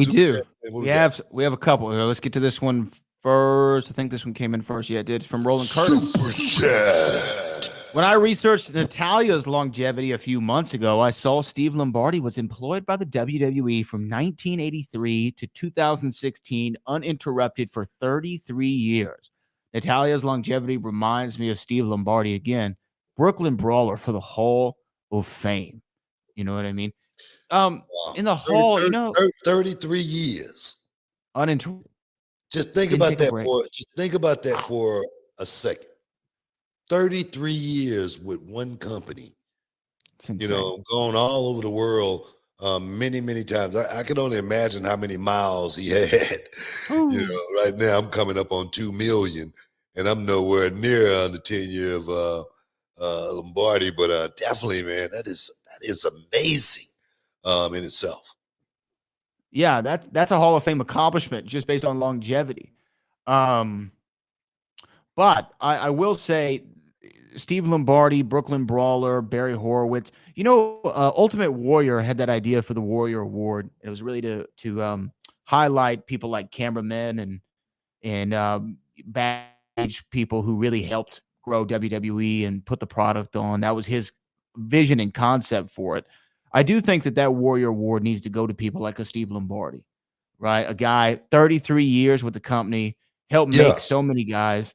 do. We have a couple. Let's get to this one first. I think this one came in first. Yeah, it did. It's from Roland Curtis. Super chat. When I researched Natalia's longevity a few months ago, I saw Steve Lombardi was employed by the WWE from 1983 to 2016, uninterrupted for 33 years. Natalia's longevity reminds me of Steve Lombardi again. Brooklyn Brawler for the Hall of Fame. You know what I mean? In the Hall, 33 years. Uninterrupted. Just think about that for a second. 33 years with one company, going all over the world many, many times. I can only imagine how many miles he had. Right now I'm coming up on 2 million, and I'm nowhere near the tenure of Lombardi, but definitely, man, that is amazing in itself. Yeah, that's a Hall of Fame accomplishment just based on longevity. Um, but I will say, Steve Lombardi, Brooklyn Brawler, Barry Horowitz. Ultimate Warrior had that idea for the Warrior Award. It was really to highlight people like cameramen and backstage people who really helped grow WWE and put the product on. That was his vision and concept for it. I do think that Warrior Award needs to go to people like a Steve Lombardi, right? A guy 33 years with the company, helped Yeah, make so many guys,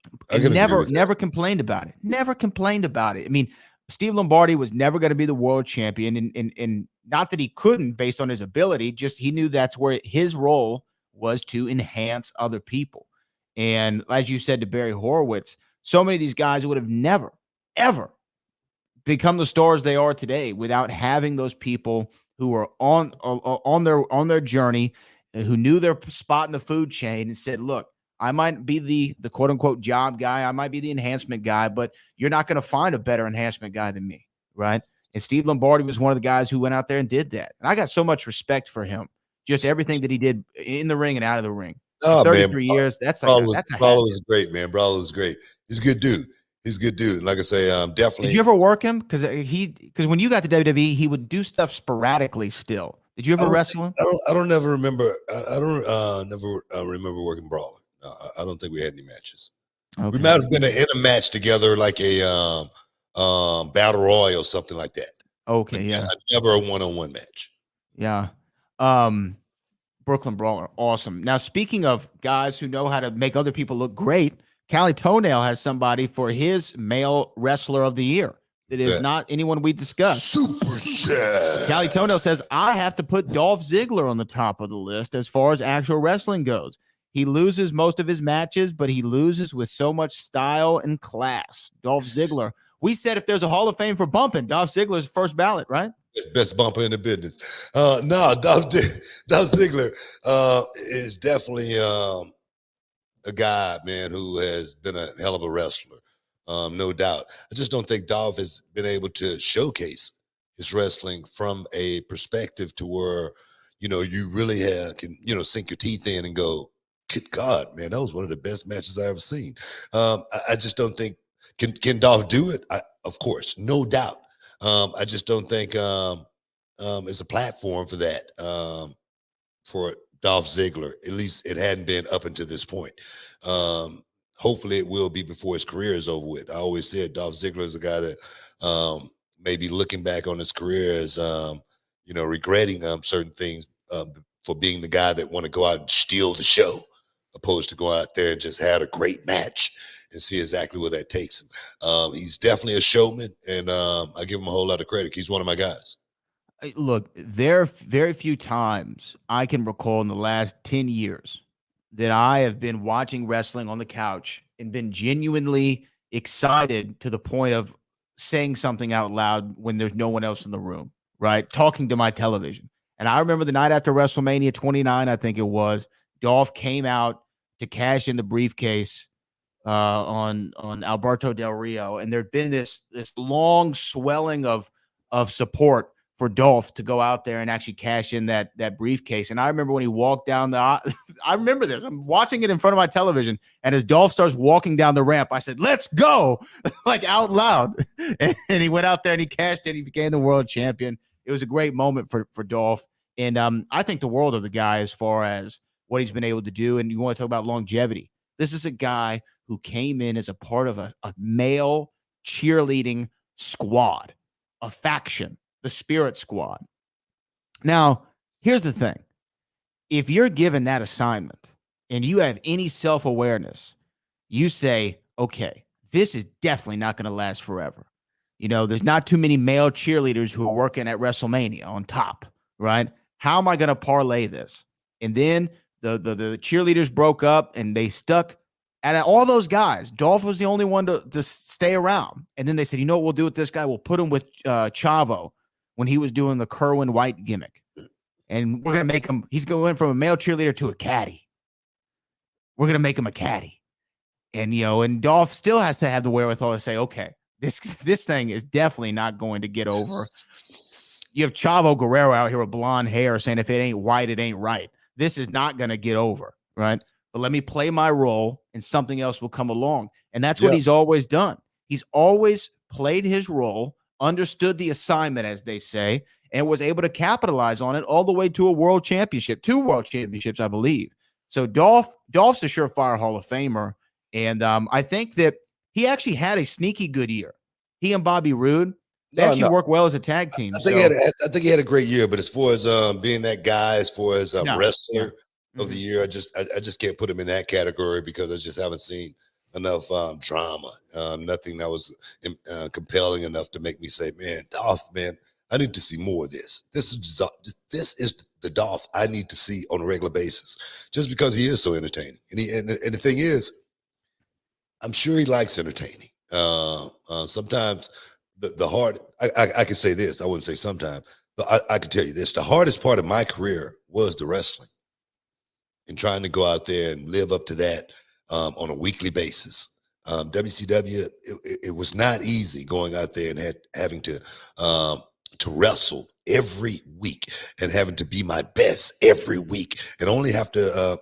I and can agree with that. never complained about it. Never complained about it. I mean, Steve Lombardi was never going to be the world champion, and not that he couldn't based on his ability, just he knew that's where his role was, to enhance other people. And as you said to Barry Horowitz, so many of these guys would have never, ever become the stars they are today without having those people who are on their journey, who knew their spot in the food chain and said, look, I might be the quote unquote job guy, I might be the enhancement guy, but you're not going to find a better enhancement guy than me, right? And Steve Lombardi was one of the guys who went out there and did that. And I got so much respect for him, just everything that he did in the ring and out of the ring. Oh, man, 33 years, that's a Brawler hat is tip. great, man. Brawler is great. He's a good dude. He's a good dude. Like I say, definitely. Did you ever work him? Because when you got to WWE, he would do stuff sporadically still. Did you ever wrestle him? I don't never remember. I don't never remember working Brawler. No, I don't think we had any matches. Okay. We might have been in a match together, like a battle royal or something like that. Okay, But yeah. never a one-on-one match. Yeah. Brooklyn Brawler, awesome. Now, speaking of guys who know how to make other people look great, Callie Toenail has somebody for his male wrestler of the year that is not anyone we discussed. Super Chat. Callie Toenail says, I have to put Dolph Ziggler on the top of the list as far as actual wrestling goes. He loses most of his matches, but he loses with so much style and class. Dolph Ziggler. We said if there's a Hall of Fame for bumping, Dolph Ziggler's first ballot, right? Best bumper in the business. No, Dolph Ziggler is definitely a guy, man, who has been a hell of a wrestler, no doubt. I just don't think Dolph has been able to showcase his wrestling from a perspective to where, you really can, sink your teeth in and go, good God, man, that was one of the best matches I ever seen. I just don't think, can Dolph do it? Of course, no doubt. I just don't think it's a platform for that, for Dolph Ziggler. At least it hadn't been up until this point. Hopefully it will be before his career is over with. I always said Dolph Ziggler is a guy that maybe looking back on his career as, regretting certain things for being the guy that want to go out and steal the show, opposed to go out there and just had a great match and see exactly where that takes him. He's definitely a showman, and I give him a whole lot of credit. He's one of my guys. Look, there are very few times I can recall in the last 10 years that I have been watching wrestling on the couch and been genuinely excited to the point of saying something out loud when there's no one else in the room, right? Talking to my television. And I remember the night after WrestleMania 29, I think it was, Dolph came out to cash in the briefcase on Alberto Del Rio, and there'd been this long swelling of support for Dolph to go out there and actually cash in that briefcase. And I remember when he walked down I remember this. I'm watching it in front of my television, and as Dolph starts walking down the ramp, I said, "Let's go!" like out loud. And he went out there and he cashed in. He became the world champion. It was a great moment for Dolph, and I think the world of the guy as far as what he's been able to do. And you want to talk about longevity? This is a guy who came in as a part of a male cheerleading squad, a faction, the Spirit Squad. Now, here's the thing. If you're given that assignment and you have any self-awareness, you say, okay, this is definitely not going to last forever. There's not too many male cheerleaders who are working at WrestleMania on top, right? How am I going to parlay this? And then the cheerleaders broke up and they stuck. And all those guys, Dolph was the only one to stay around. And then they said, you know what we'll do with this guy? We'll put him with Chavo when he was doing the Kerwin White gimmick. And we're going to make him, he's going from a male cheerleader to a caddy. We're going to make him a caddy. And, and Dolph still has to have the wherewithal to say, okay, this thing is definitely not going to get over. You have Chavo Guerrero out here with blonde hair saying if it ain't white, it ain't right. This is not going to get over, right? But let me play my role and something else will come along. And that's what he's always done. He's always played his role, understood the assignment, as they say, and was able to capitalize on it all the way to a world championship, 2 world championships, I believe. So Dolph's a surefire Hall of Famer. And I think that he actually had a sneaky good year. He and Bobby Roode, they actually work well as a tag team. I think he had a great year, but as far as being that guy, as far as wrestler of the year, I just can't put him in that category because I just haven't seen enough drama, nothing that was compelling enough to make me say, man, Dolph, man, I need to see more of this. This is the Dolph I need to see on a regular basis, just because he is so entertaining. And the thing is, I'm sure he likes entertaining. Sometimes the hard, I can say this, I wouldn't say sometimes, but I can tell you this, the hardest part of my career was the wrestling and trying to go out there and live up to that on a weekly basis. WCW, it was not easy going out there and having to wrestle every week and having to be my best every week and only have to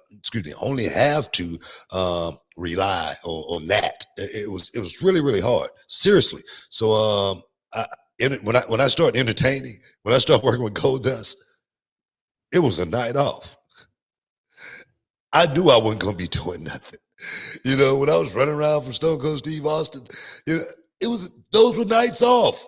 rely on that. It was really, really hard, seriously. So when I started entertaining, when I started working with Goldust, it was a night off. I knew I wasn't going to be doing nothing. When I was running around from Stone Cold Steve Austin, those were nights off.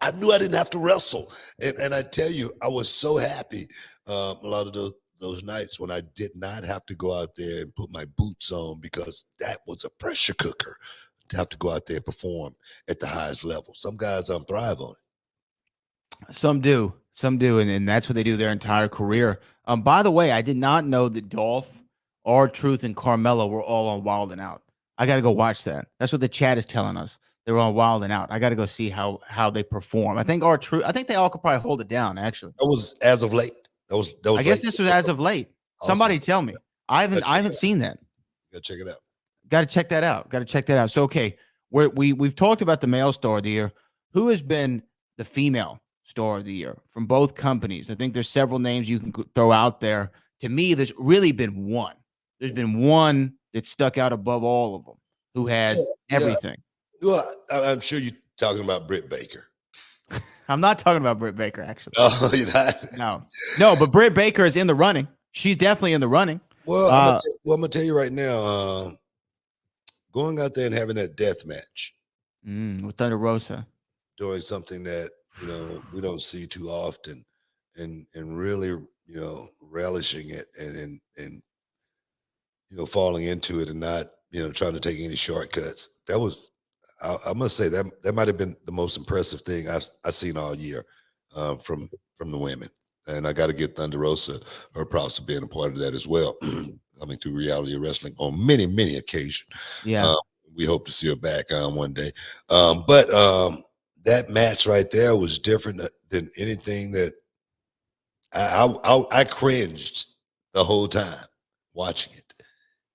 I knew I didn't have to wrestle. And I tell you, I was so happy a lot of those nights when I did not have to go out there and put my boots on, because that was a pressure cooker to have to go out there and perform at the highest level. Some guys thrive on it. Some do. And that's what they do their entire career. By the way, I did not know that Dolph, R-Truth, and Carmella were all on Wild 'N Out. I got to go watch that. That's what the chat is telling us. They were on Wild 'N Out. I got to go see how they perform. I think R-Truth, I think they all could probably hold it down, actually. That was as of late. That was I guess this was as of late. Awesome. Somebody tell me. I haven't seen that. Gotta check it out. Got to check that out. So, okay, we've talked about the male star of the year. Who has been the female star of the year from both companies? I think there's several names you can throw out there. To me, there's really been one. There's been one that stuck out above all of them, who has everything. Well, I'm sure you're talking about Britt Baker. I'm not talking about Britt Baker, actually. Oh, you're not? No, but Britt Baker is in the running. She's definitely in the running. Well, I'm going to tell you right now, going out there and having that death match with Thunder Rosa, doing something that we don't see too often, and really relishing it and falling into it and not trying to take any shortcuts. That was, I must say, that might have been the most impressive thing I've seen all year from the women. And I got to give Thunder Rosa her props for being a part of that as well, coming through Reality of Wrestling on many, many occasions. Yeah, we hope to see her back one day. But that match right there was different than anything that I cringed the whole time watching it.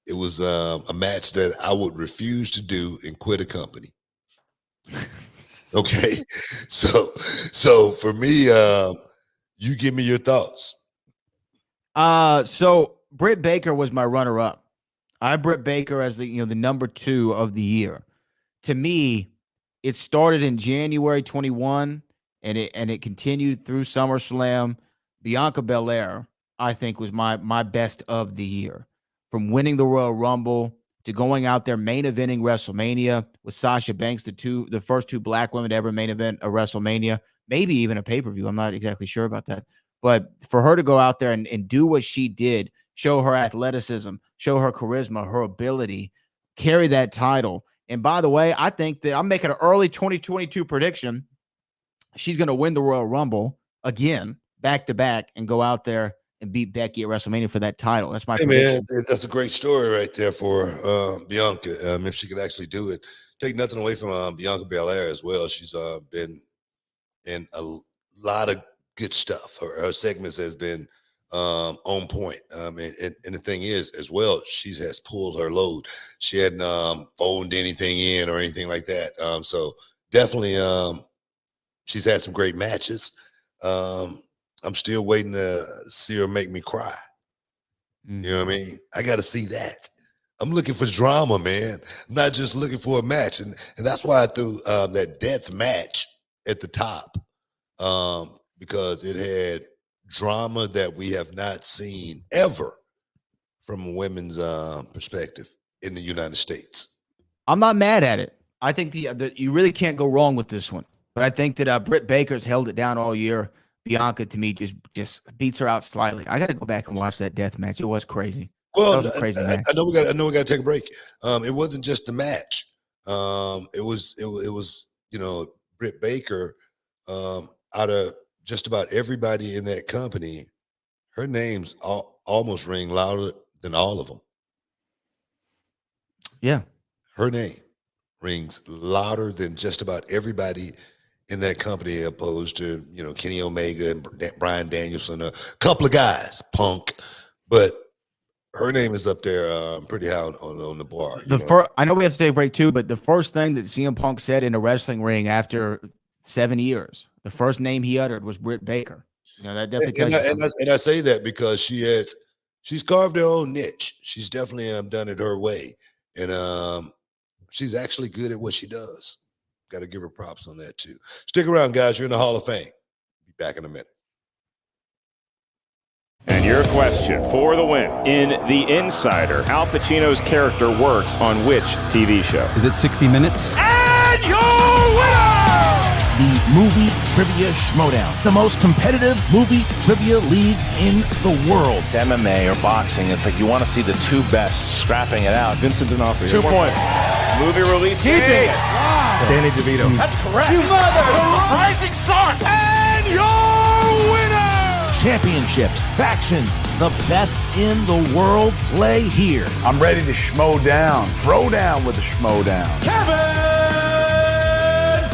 It was a match that I would refuse to do and quit a company. Okay, so for me, you give me your thoughts. So Britt Baker was my runner-up. I had Britt Baker as the number 2 of the year. To me, it started in January 21, and it continued through SummerSlam. Bianca Belair, I think, was my best of the year. From winning the Royal Rumble to going out there main eventing WrestleMania with Sasha Banks, the first 2 black women to ever main event a WrestleMania, maybe even a pay-per-view. I'm not exactly sure about that. But for her to go out there and do what she did, show her athleticism, show her charisma, her ability, carry that title. And by the way, I think that I'm making an early 2022 prediction. She's going to win the Royal Rumble again, back-to-back, and go out there and beat Becky at WrestleMania for that title. That's my prediction. Man, that's a great story right there for Bianca. If she could actually do it. Take nothing away from Bianca Belair as well. She's been in a lot of good stuff. Her segments has been on point. And the thing is, as well, she has pulled her load. She hadn't phoned anything in or anything like that. So definitely, she's had some great matches. I'm still waiting to see her make me cry. You know what I mean? I got to see that. I'm looking for drama, man. I'm not just looking for a match. And that's why I threw that death match at the top, because it had drama that we have not seen ever from a women's perspective in the United States. I'm not mad at it. I think you really can't go wrong with this one. But I think that Britt Baker's held it down all year. Bianca, to me, just beats her out slightly. I got to go back and watch that death match. It was crazy. Well, that was a crazy match. I know we got to take a break. It wasn't just the match. It was Britt Baker, out of just about everybody in that company, her name's almost ring louder than all of them. Yeah, her name rings louder than just about everybody in that company, opposed to Kenny Omega and Bryan Danielson, a couple of guys, Punk, but her name is up there pretty high on the bar. I know we have to take a break too, but the first thing that CM Punk said in a wrestling ring after 7 years, the first name he uttered was Britt Baker. That definitely. And I say that because she's carved her own niche. She's definitely done it her way, and she's actually good at what she does. Got to give her props on that too. Stick around, guys. You're in the Hall of Fame. Be back in a minute. And your question for the win. In The Insider, Al Pacino's character works on which TV show? Is it 60 Minutes? And your winner! The Movie Trivia Schmodown, the most competitive movie trivia league in the world. It's MMA or boxing. It's like you want to see the two best scrapping it out. Vincent D'Onofrio. 2 points. Movie release Keeping date. it. Wow. Danny DeVito. That's correct. You mother. The rising sun. And your winner! Championships, factions, the best in the world play here. I'm ready to schmo down. Throw down with the schmo down. Kevin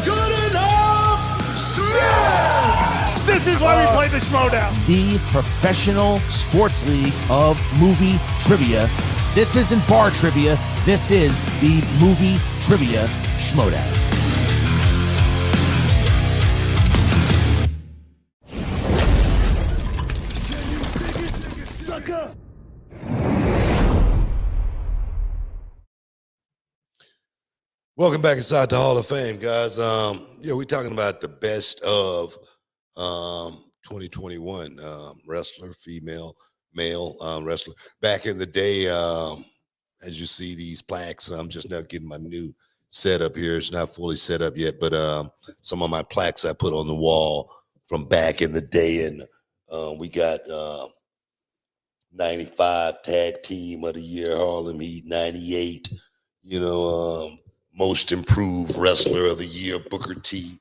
Goodenough Smith! This is why we play the Schmodown. The professional sports league of movie trivia. This isn't bar trivia. This is the Movie Trivia Schmodown. Welcome back inside the Hall of Fame, guys. We're talking about the best of 2021 wrestler, female, male wrestler. Back in the day, as you see these plaques, I'm just now getting my new setup here. It's not fully set up yet, but some of my plaques I put on the wall from back in the day, and we got 95 Tag Team of the Year, Harlem Heat, 98, Most Improved Wrestler of the Year, Booker T,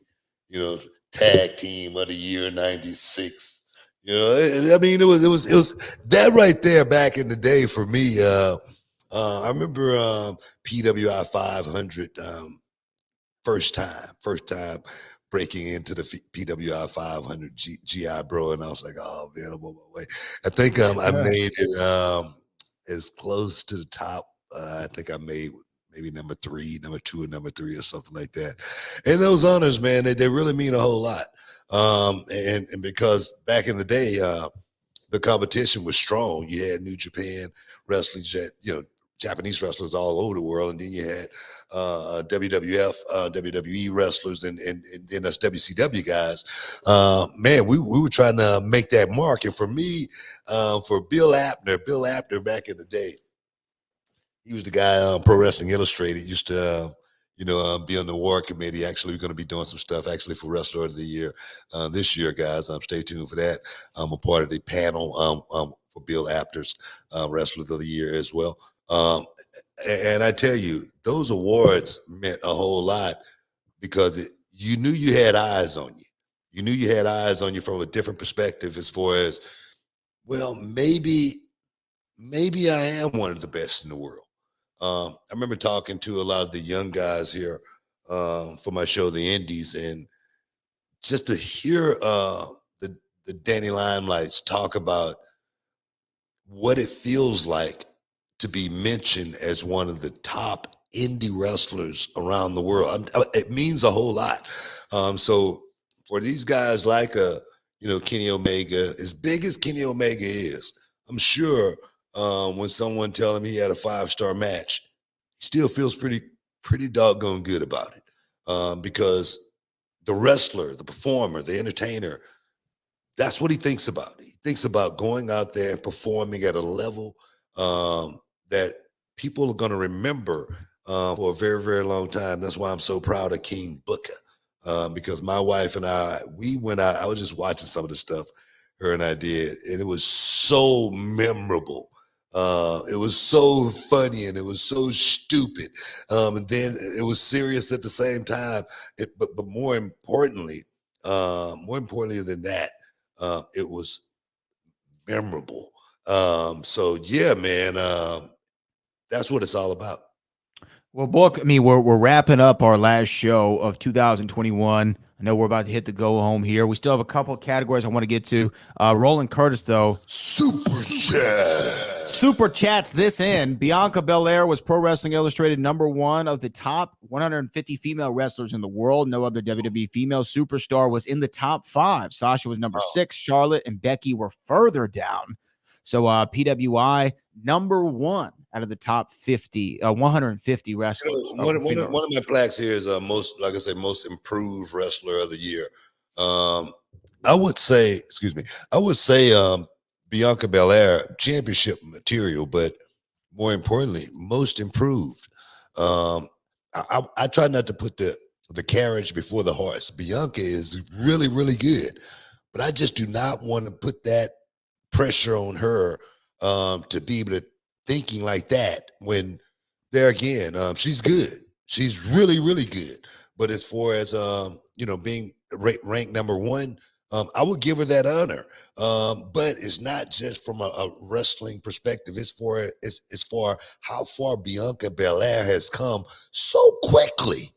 Tag Team of the Year, 96. I mean, it was that right there back in the day for me. I remember PWI 500 first time breaking into the PWI 500 GI Bro, and I was like, oh man, I'm on my way. I think I made it as close to the top. I think I made maybe number 2 and number 3 or something like that. And those honors, man, they really mean a whole lot. And because back in the day, the competition was strong. You had New Japan wrestling, Japanese wrestlers all over the world, and then you had WWF, WWE wrestlers, and then us WCW guys. Man, we were trying to make that mark. And for me, for Bill Apter back in the day, he was the guy on Pro Wrestling Illustrated. Used to, be on the war committee. Actually, we're going to be doing some stuff actually for Wrestler of the Year this year, guys. Stay tuned for that. I'm a part of the panel for Bill Apter's Wrestler of the Year as well. And I tell you, those awards meant a whole lot because you knew you had eyes on you. You knew you had eyes on you from a different perspective as far as, well, maybe I am one of the best in the world. I remember talking to a lot of the young guys here for my show, The Indies, and just to hear the Danny Limelights talk about what it feels like to be mentioned as one of the top indie wrestlers around the world. It means a whole lot. So for these guys like Kenny Omega, as big as Kenny Omega is, I'm sure when someone tell him he had a 5-star match, he still feels pretty doggone good about it, because the wrestler, the performer, the entertainer, that's what he thinks about. He thinks about going out there and performing at a level that people are going to remember for a very, very long time. That's why I'm so proud of King Booker, because my wife and we went out. I was just watching some of the stuff her and I did, and it was so memorable. It was so funny and it was so stupid. And then it was serious at the same time. But more importantly than that, it was memorable. So yeah, man, that's what it's all about. Well, Book, I mean, we're wrapping up our last show of 2021. I know we're about to hit the go home here. We still have a couple of categories I want to get to. Roland Curtis, though. Super chats this in. Bianca Belair was Pro Wrestling Illustrated #1 of the top 150 female wrestlers in the world. No other WWE female superstar was in the top 5. Sasha was number 6. Charlotte and Becky were further down. So PWI #1 out of the top 150 wrestlers. One of my plaques here is most improved wrestler of the year. I would say Bianca Belair, championship material, but more importantly, most improved. I try not to put the carriage before the horse. Bianca is really, really good, but I just do not want to put that pressure on her to be able to thinking like that when there again, she's good. She's really, really good. But as far as being ranked #1, I would give her that honor. But it's not just from a wrestling perspective. It's for how far Bianca Belair has come so quickly.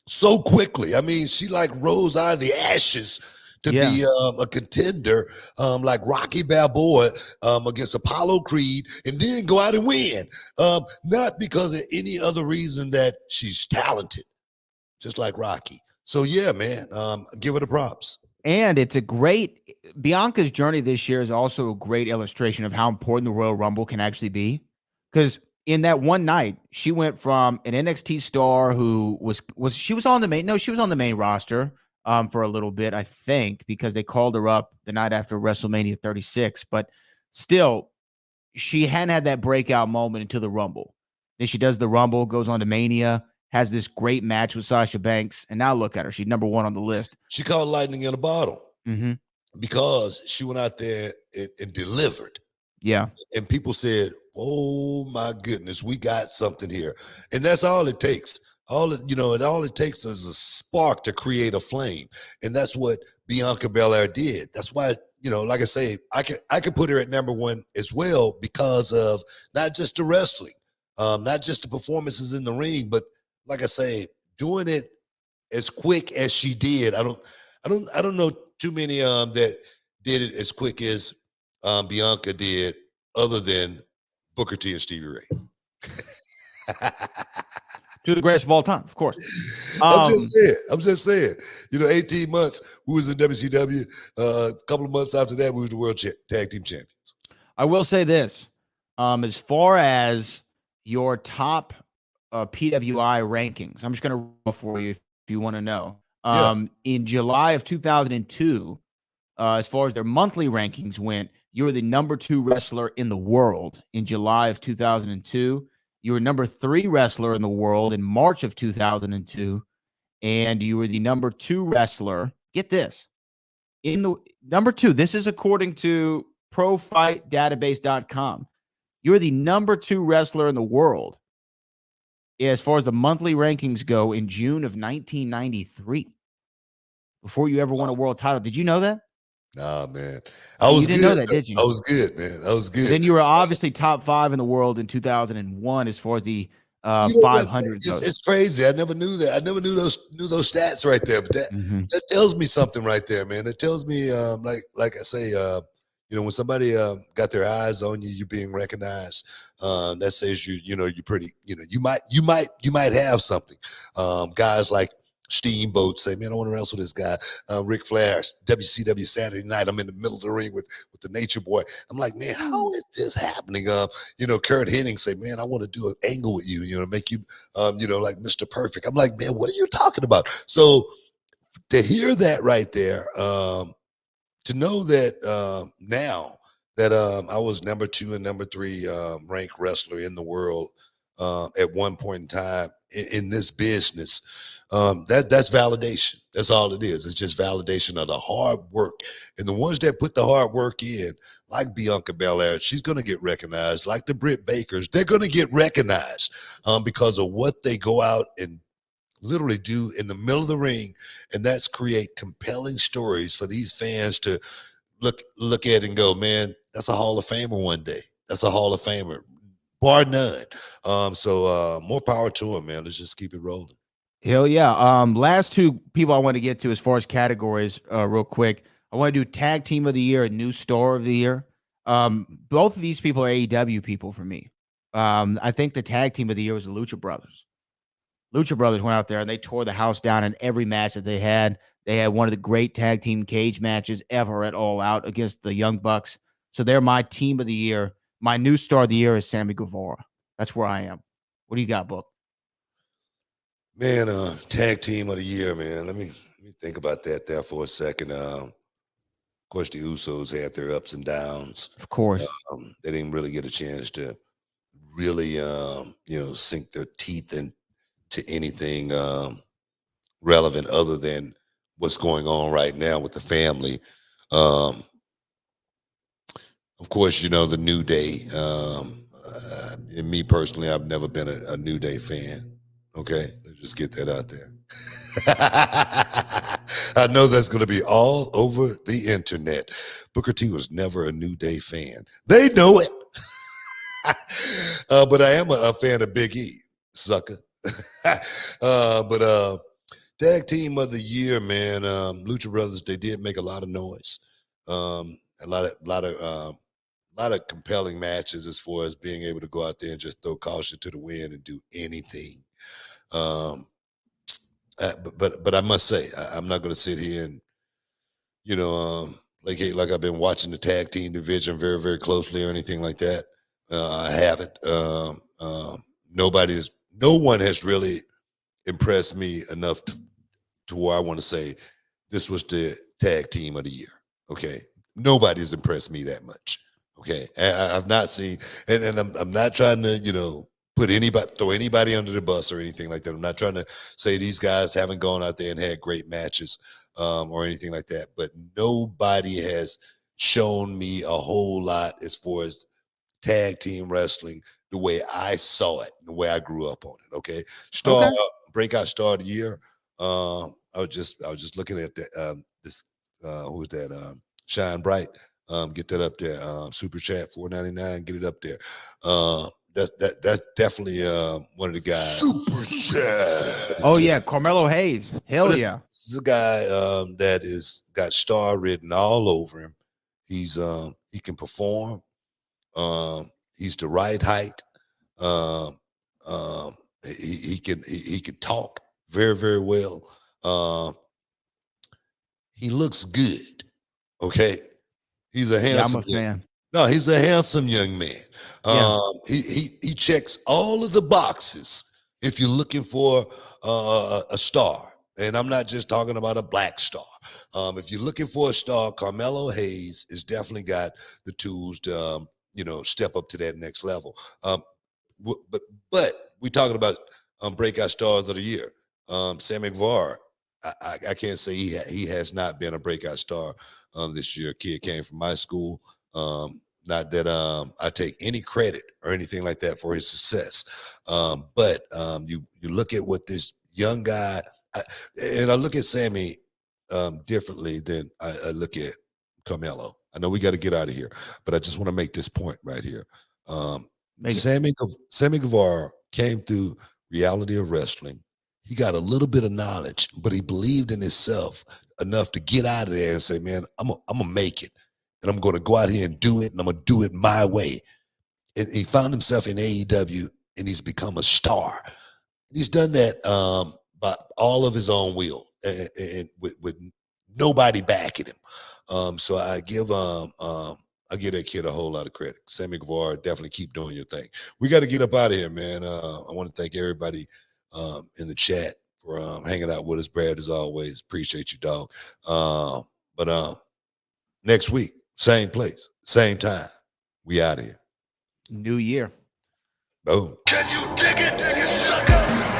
So quickly. I mean, she like rose out of the ashes to be a contender like Rocky Balboa against Apollo Creed and then go out and win. Not because of any other reason that she's talented, just like Rocky. So, yeah, man, give her the props. And Bianca's journey this year is also a great illustration of how important the Royal Rumble can actually be. Because in that one night, she went from an NXT star who was on the main roster for a little bit, I think, because they called her up the night after WrestleMania 36. But still, she hadn't had that breakout moment until the Rumble. Then she does the Rumble, goes on to Mania, has this great match with Sasha Banks, and now look at her. She's #1 on the list. She called lightning in a bottle because she went out there and delivered. Yeah. And people said, oh, my goodness, we got something here. And that's all it takes. All it takes is a spark to create a flame. And that's what Bianca Belair did. That's why, like I say, I could put her at #1 as well because of not just the wrestling, not just the performances in the ring, but like I say, doing it as quick as she did. I don't know too many that did it as quick as Bianca did, other than Booker T and Stevie Ray. To the greatest of all time, of course. I'm just saying. 18 months we was in WCW. A couple of months after that, we was the World Tag Team Champions. I will say this: as far as your top PWI rankings, I'm just going to roll for you if you want to know. In July of 2002, as far as their monthly rankings went, you were the #2 wrestler in the world in July of 2002. You were #3 wrestler in the world in March of 2002, and you were the #2 wrestler. Get this, in the #2. This is according to ProFightDatabase.com. You were the #2 wrestler in the world as far as the monthly rankings go in June of 1993. Before you ever won a world title, did you know that? Nah, man. You didn't know that, did you? I was good, man. I was good. Then you were obviously top 5 in the world in 2001 as far as the 500 goes. It's crazy. I never knew that. I never knew those stats right there. But that tells me something right there, man. It tells me, like I say, when somebody got their eyes on you, you're being recognized. That says you're pretty. You might have something. Guys like Steamboat say, man, I want to wrestle this guy. Ric Flair, WCW Saturday night. I'm in the middle of the ring with the Nature Boy. I'm like, man, how is this happening? Kurt Hennig say, man, I want to do an angle with you. Make you, like Mr. Perfect. I'm like, man, what are you talking about? So to hear that right there, to know that now that I was number 2 and number 3 ranked wrestler in the world at one point in time in this business, that's validation. That's all it is. It's just validation of the hard work. And the ones that put the hard work in, like Bianca Belair, she's going to get recognized. Like the Britt Bakers, they're going to get recognized because of what they go out and literally do in the middle of the ring, and that's create compelling stories for these fans to look at and go, man, that's a Hall of Famer one day. That's a Hall of Famer, bar none. So more power to him, man. Let's just keep it rolling. Hell yeah. Last two people I want to get to as far as categories, real quick. I want to do tag team of the year and new star of the year. Both of these people are AEW people for me. I think the tag team of the year was the Lucha Brothers. Lucha Brothers went out there and they tore the house down in every match that they had. They had one of the great tag team cage matches ever at All Out against the Young Bucks. So they're my team of the year. My new star of the year is Sammy Guevara. That's where I am. What do you got, Book? Man, tag team of the year, man. Let me think about that there for a second. Of course, the Usos had their ups and downs. Of course. They didn't really get a chance to really, sink their teeth into anything relevant other than what's going on right now with the family. Of course, the New Day. And me personally, I've never been a New Day fan. Okay, let's just get that out there. I know that's going to be all over the internet. Booker T was never a New Day fan. They know it. But I am a fan of Big E, sucker. But tag team of the year, man. Lucha Brothers, they did make a lot of noise. A lot of compelling matches as far as being able to go out there and just throw caution to the wind and do anything. But I must say, I'm not going to sit here and like I've been watching the tag team division very, very closely or anything like that. I haven't. No one has really impressed me enough to where I want to say this was the tag team of the year. Okay, nobody's impressed me that much. Okay, I've not seen, and I'm not trying to throw anybody under the bus or anything like that. I'm not trying to say these guys haven't gone out there and had great matches or anything like that, but nobody has shown me a whole lot as far as tag team wrestling the way I saw it, the way I grew up on it. Okay, breakout star of the year. I was just looking at this. Who is that? Shine Bright. Get that up there. Super chat $4.99. Get it up there. That's definitely one of the guys. Super chat. Oh yeah, Carmelo Hayes. Hell yeah. This is a guy that is got star written all over him. He can perform. He's the right height. He can talk very, very well. He looks good. Okay. He's a handsome. I'm a fan. No, he's a handsome young man. He checks all of the boxes if you're looking for a star. And I'm not just talking about a black star. If you're looking for a star, Carmelo Hayes has definitely got the tools to step up to that next level. But we're talking about breakout stars of the year. Sammy Guevara, I can't say he has not been a breakout star this year. Kid came from my school. Not that I take any credit or anything like that for his success. But you look at what this young guy, and I look at Sammy differently than I look at Carmelo. I know we got to get out of here, but I just want to make this point right here. Sammy Guevara came through reality of wrestling. He got a little bit of knowledge, but he believed in himself enough to get out of there and say, man, I'm gonna make it. and I'm going to go out here and do it, and I'm going to do it my way. And he found himself in AEW, and he's become a star. He's done that by all of his own will, and with nobody backing him. So I give that kid a whole lot of credit. Sammy Guevara, definitely keep doing your thing. We got to get up out of here, man. I want to thank everybody in the chat for hanging out with us. Brad, as always, appreciate you, dog. But next week, same place, same time. We out of here. New year. Boom. Can you dig it, you sucker?